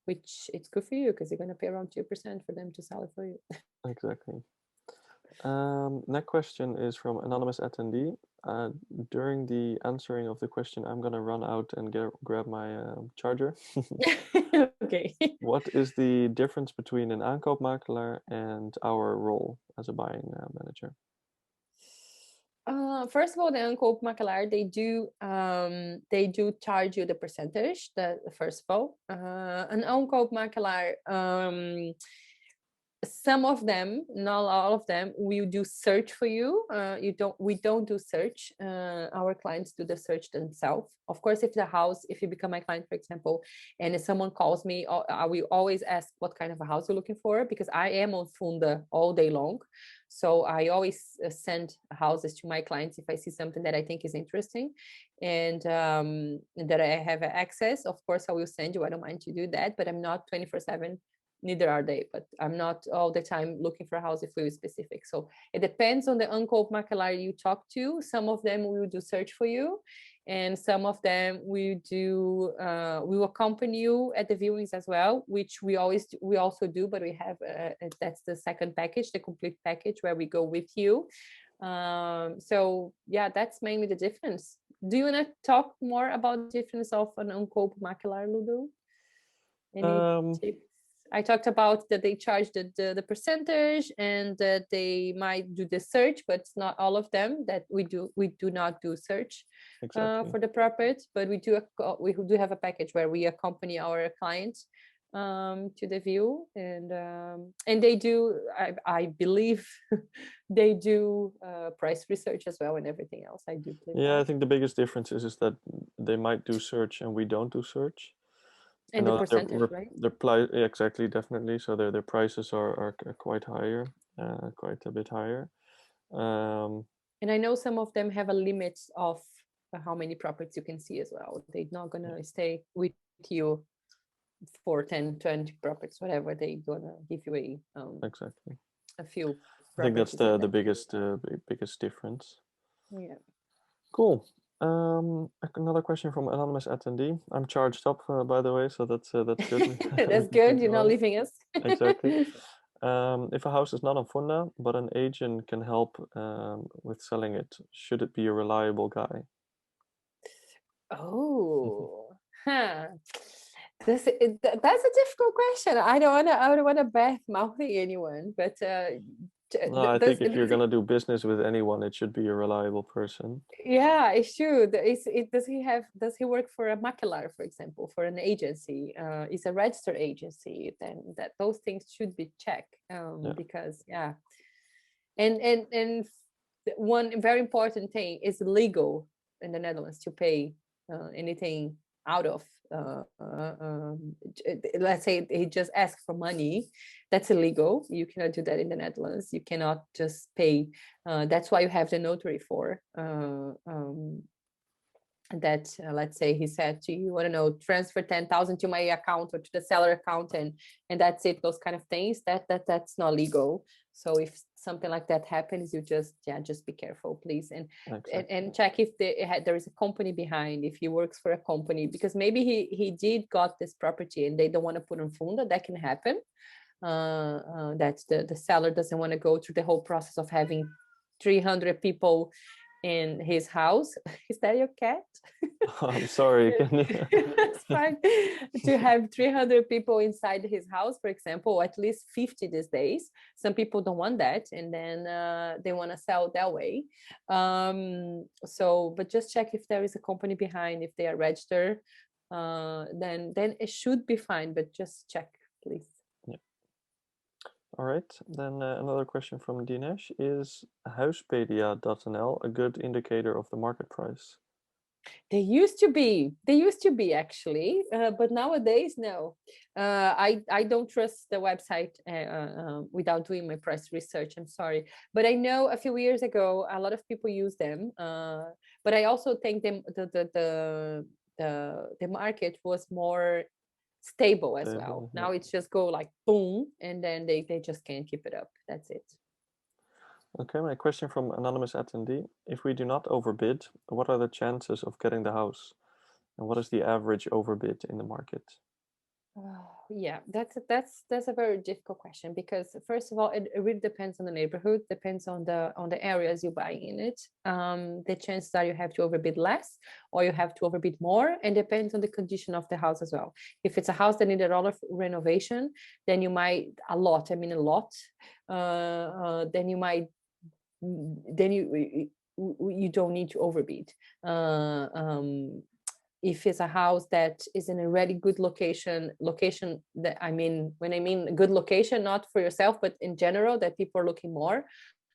[SPEAKER 1] Which it's good for you, because you're going to pay around 2% for them to sell it for you.
[SPEAKER 2] Exactly. Next question is from anonymous attendee. During the answering of the question, I'm gonna run out and grab my charger.
[SPEAKER 1] Okay.
[SPEAKER 2] What is the difference between an aankoopmakelaar and our role as a buying manager?
[SPEAKER 1] First of all, the uncooped makelar, they do charge you the percentage. First of all, an uncooped makelar, some of them, not all of them, we do search for you. We don't do search. Our clients do the search themselves. Of course, if you become my client, for example, and if someone calls me, I will always ask what kind of a house you're looking for, because I am on Funda all day long. So I always send houses to my clients if I see something that I think is interesting and that I have access. Of course, I will send you. I don't mind to do that, but I'm not 24/7. Neither are they, but I'm not all the time looking for a house if we're specific. So it depends on the uncooped makelar you talk to. Some of them we will do search for you, and some of them we will accompany you at the viewings as well, which we also do, but we have that's the second package, the complete package, where we go with you. So yeah, that's mainly the difference. Do you want to talk more about the difference of an uncooped makelar, Ludo? Any tips? I talked about that they charge the percentage and that they might do the search, but it's not all of them. That we do not do search for the property, but we do have a package where we accompany our clients to the view, and they do, I believe they do price research as well and everything else. I do believe
[SPEAKER 2] Yeah,
[SPEAKER 1] that.
[SPEAKER 2] I think the biggest difference is that they might do search and we don't do search.
[SPEAKER 1] And the percentage, right?
[SPEAKER 2] Exactly, definitely. So their prices are quite higher, quite a bit higher.
[SPEAKER 1] And I know some of them have a limit of how many properties you can see as well. They're not gonna stay with you for 10, 20 properties, whatever. They're gonna give you
[SPEAKER 2] exactly
[SPEAKER 1] a few.
[SPEAKER 2] I think that's the biggest difference.
[SPEAKER 1] Yeah.
[SPEAKER 2] Cool. Another question from anonymous attendee. I'm charged up, by the way, so that's good.
[SPEAKER 1] That's good. You're not leaving us.
[SPEAKER 2] Exactly. If a house is not on Funda, but an agent can help with selling it, should it be a reliable guy?
[SPEAKER 1] Oh, huh. That's a difficult question. I don't want to bad mouthing anyone, but
[SPEAKER 2] No, I think if you're gonna do business with anyone, it should be a reliable person.
[SPEAKER 1] Yeah, it should. Does he work for a makelar, for example, for an agency? Is a registered agency? Then those things should be checked. Because and one very important thing is legal in the Netherlands to pay anything out of let's say he just asked for money. That's illegal. You cannot do that in the Netherlands. You cannot just pay. That's why you have the notary for that. Let's say he said to you, I don't know, transfer 10,000 to my account or to the seller account, and that's it. Those kind of things that's not legal. So if something like that happens, you just be careful, please, and check if there is a company behind, if he works for a company, because maybe he did got this property and they don't want to put on Funda. That can happen. That the seller doesn't want to go through the whole process of having 300 people in his house. Is that your cat?
[SPEAKER 2] Oh, I'm sorry.
[SPEAKER 1] That's fine. To have 300 people inside his house, for example, or at least 50 these days. Some people don't want that, and then they want to sell that way. But just check if there is a company behind, if they are registered. Then it should be fine. But just check, please.
[SPEAKER 2] All right, then another question from Dinesh. Is Huispedia.nl a good indicator of the market price?
[SPEAKER 1] They used to be actually, but nowadays, no. I don't trust the website without doing my price research. I'm sorry, but I know a few years ago a lot of people use them. But I also think the market was more stable as well. Now it's just go like boom, and then they just can't keep it up. That's it.
[SPEAKER 2] Okay, my question from anonymous attendee. If we do not overbid, what are the chances of getting the house? And what is the average overbid in the market?
[SPEAKER 1] Yeah, that's a very difficult question, because first of all, it really depends on the neighborhood, depends on the areas you buy in it. The chances are you have to overbid less or you have to overbid more, and depends on the condition of the house as well. If it's a house that needs a lot of renovation, then you might then you don't need to overbid. If it's a house that is in a really good location that, I mean, when I mean good location, not for yourself, but in general, that people are looking more.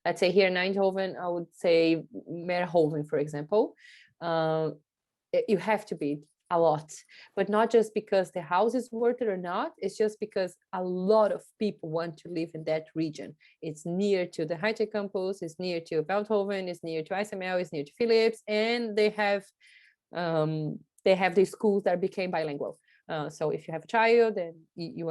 [SPEAKER 1] Let's say here in Eindhoven, I would say Merhoven, for example. You have to bid a lot, but not just because the house is worth it or not. It's just because a lot of people want to live in that region. It's near to the high-tech campus, it's near to Veldhoven, it's near to ISML, it's near to Philips, and they have the schools that became bilingual. So if you have a child and you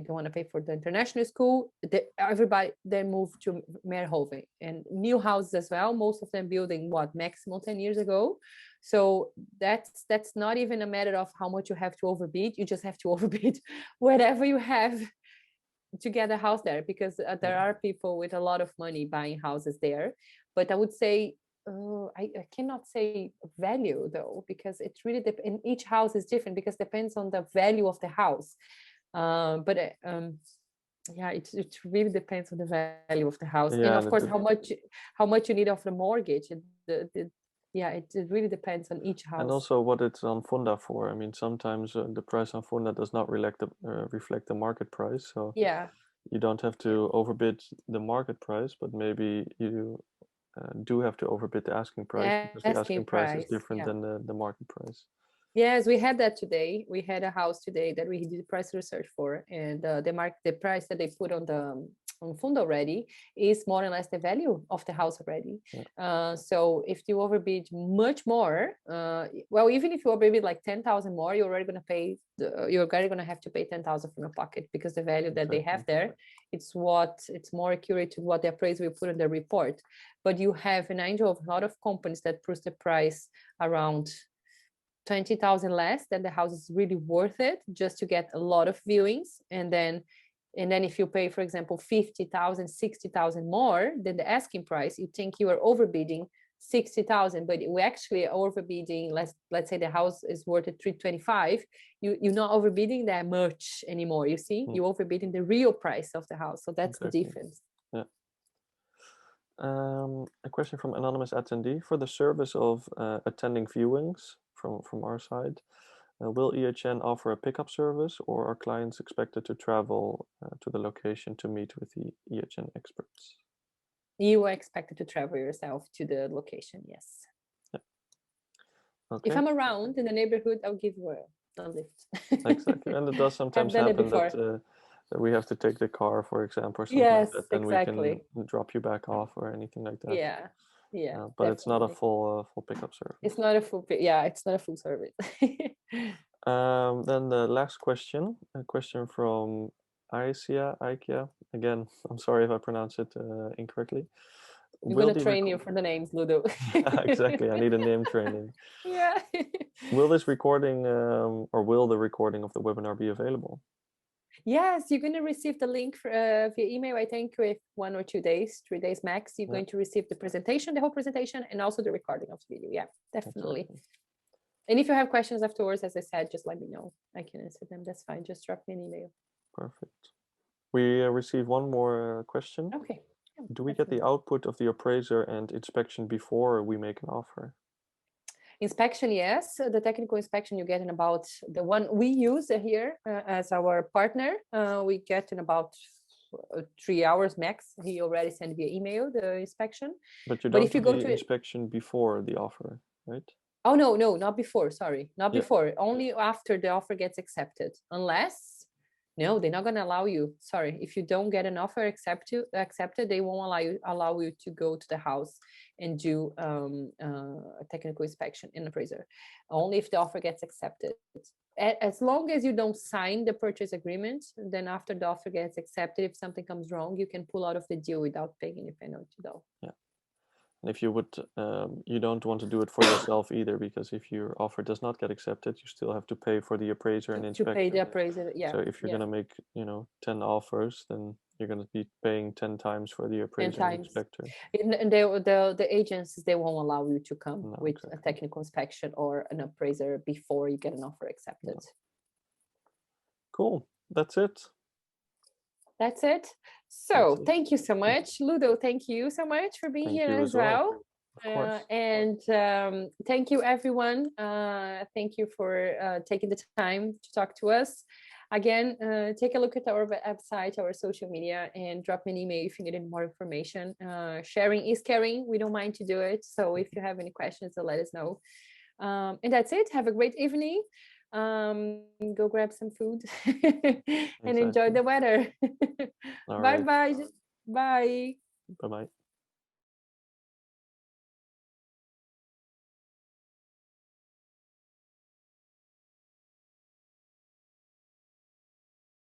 [SPEAKER 1] don't want to pay for the international school, everybody then move to Merhoven, and new houses as well. Most of them building maximum 10 years ago. So that's not even a matter of how much you have to overbid. You just have to overbid whatever you have to get a house there, because there are people with a lot of money buying houses there. But I would say, I cannot say value though, because it really and each house is different, because it depends on the value of the house. Yeah, it really depends on the value of the house, and of course how much you need of the mortgage. It really depends on each house.
[SPEAKER 2] And also what it's on Funda for. I mean, sometimes the price on Funda does not reflect the market price. So
[SPEAKER 1] yeah,
[SPEAKER 2] you don't have to overbid the market price, but maybe you do have to overbid the asking price, because the asking price is different than the market price.
[SPEAKER 1] Yes, we had that today. We had a house today that we did price research for, and the price that they put on Funda already is more or less the value of the house already. So if you overbid much more, well, even if you overbid like 10,000 more, you're already going to have to pay 10,000 from your pocket, because the value that they have there, it's more accurate to what the appraiser will put in the report. But you have in Eindhoven a lot of companies that push the price around 20,000 less, then the house is really worth it just to get a lot of viewings. And then if you pay, for example, 50,000, 60,000 more than the asking price, you think you are overbidding 60,000, but we actually are overbidding. Let's say the house is worth 325. You're not overbidding that much anymore. You see, you're overbidding the real price of the house. So that's the difference.
[SPEAKER 2] Yeah. A question from anonymous attendee: for the service of attending viewings from our side, will EHN offer a pickup service, or are clients expected to travel to the location to meet with the EHN experts?
[SPEAKER 1] You are expected to travel yourself to the location, yes.
[SPEAKER 2] Yeah. Okay.
[SPEAKER 1] If I'm around in the neighborhood, I'll give you a lift.
[SPEAKER 2] Exactly, and it does sometimes happen that we have to take the car, for example, or something like that. Then we can drop you back off or anything like that.
[SPEAKER 1] Yeah.
[SPEAKER 2] But definitely. It's not a full pickup service.
[SPEAKER 1] It's not a full. It's not a full service.
[SPEAKER 2] Then the last question, a question from Ikea. Again, I'm sorry if I pronounce it incorrectly.
[SPEAKER 1] I'm going to train you for the names, Ludo.
[SPEAKER 2] Exactly, I need a name training.
[SPEAKER 1] Yeah.
[SPEAKER 2] Will this recording or will the recording of the webinar be available?
[SPEAKER 1] Yes, you're going to receive the link via email, I think, with 1 or 2 days, 3 days max. You're going to receive the presentation, the whole presentation, and also the recording of the video. Yeah, definitely. Exactly. And if you have questions afterwards, as I said, just let me know. I can answer them. That's fine. Just drop me an email.
[SPEAKER 2] Perfect. We receive one more question.
[SPEAKER 1] Okay.
[SPEAKER 2] Yeah, do we get the output of the appraiser and inspection before we make an offer?
[SPEAKER 1] Inspection, yes. The technical inspection you get in about, the one we use here as our partner, we get in about 3 hours max. He already sent via email the inspection.
[SPEAKER 2] But you don't do the inspection before the offer, right?
[SPEAKER 1] Oh, no, not before. Sorry, not before. Only after the offer gets accepted. Unless, no, they're not going to allow you. Sorry, if you don't get an offer accepted, they won't allow you to go to the house and do a technical inspection in appraiser. Only if the offer gets accepted. As long as you don't sign the purchase agreement, then after the offer gets accepted, if something comes wrong, you can pull out of the deal without paying any penalty, though.
[SPEAKER 2] Yeah. And if you would, you don't want to do it for yourself either, because if your offer does not get accepted, you still have to pay for the appraiser and inspector.
[SPEAKER 1] To pay the appraiser, yeah.
[SPEAKER 2] So if you're going to make, 10 offers, then you're going to be paying 10 times for the appraiser and inspector.
[SPEAKER 1] And the agencies, they won't allow you to come with a technical inspection or an appraiser before you get an offer accepted. No.
[SPEAKER 2] Cool. That's it.
[SPEAKER 1] That's it. So thank you so much, Ludo. Thank you so much for being here as well.
[SPEAKER 2] Of course.
[SPEAKER 1] And thank you, everyone. Thank you for taking the time to talk to us. Again, take a look at our website, our social media, and drop me an email if you need any more information. Sharing is caring. We don't mind to do it. So if you have any questions, let us know. And that's it. Have a great evening. Go grab some food and enjoy
[SPEAKER 2] Exactly.
[SPEAKER 1] the weather.
[SPEAKER 2] All
[SPEAKER 1] Bye
[SPEAKER 2] right.
[SPEAKER 1] bye. Bye.
[SPEAKER 2] Bye bye.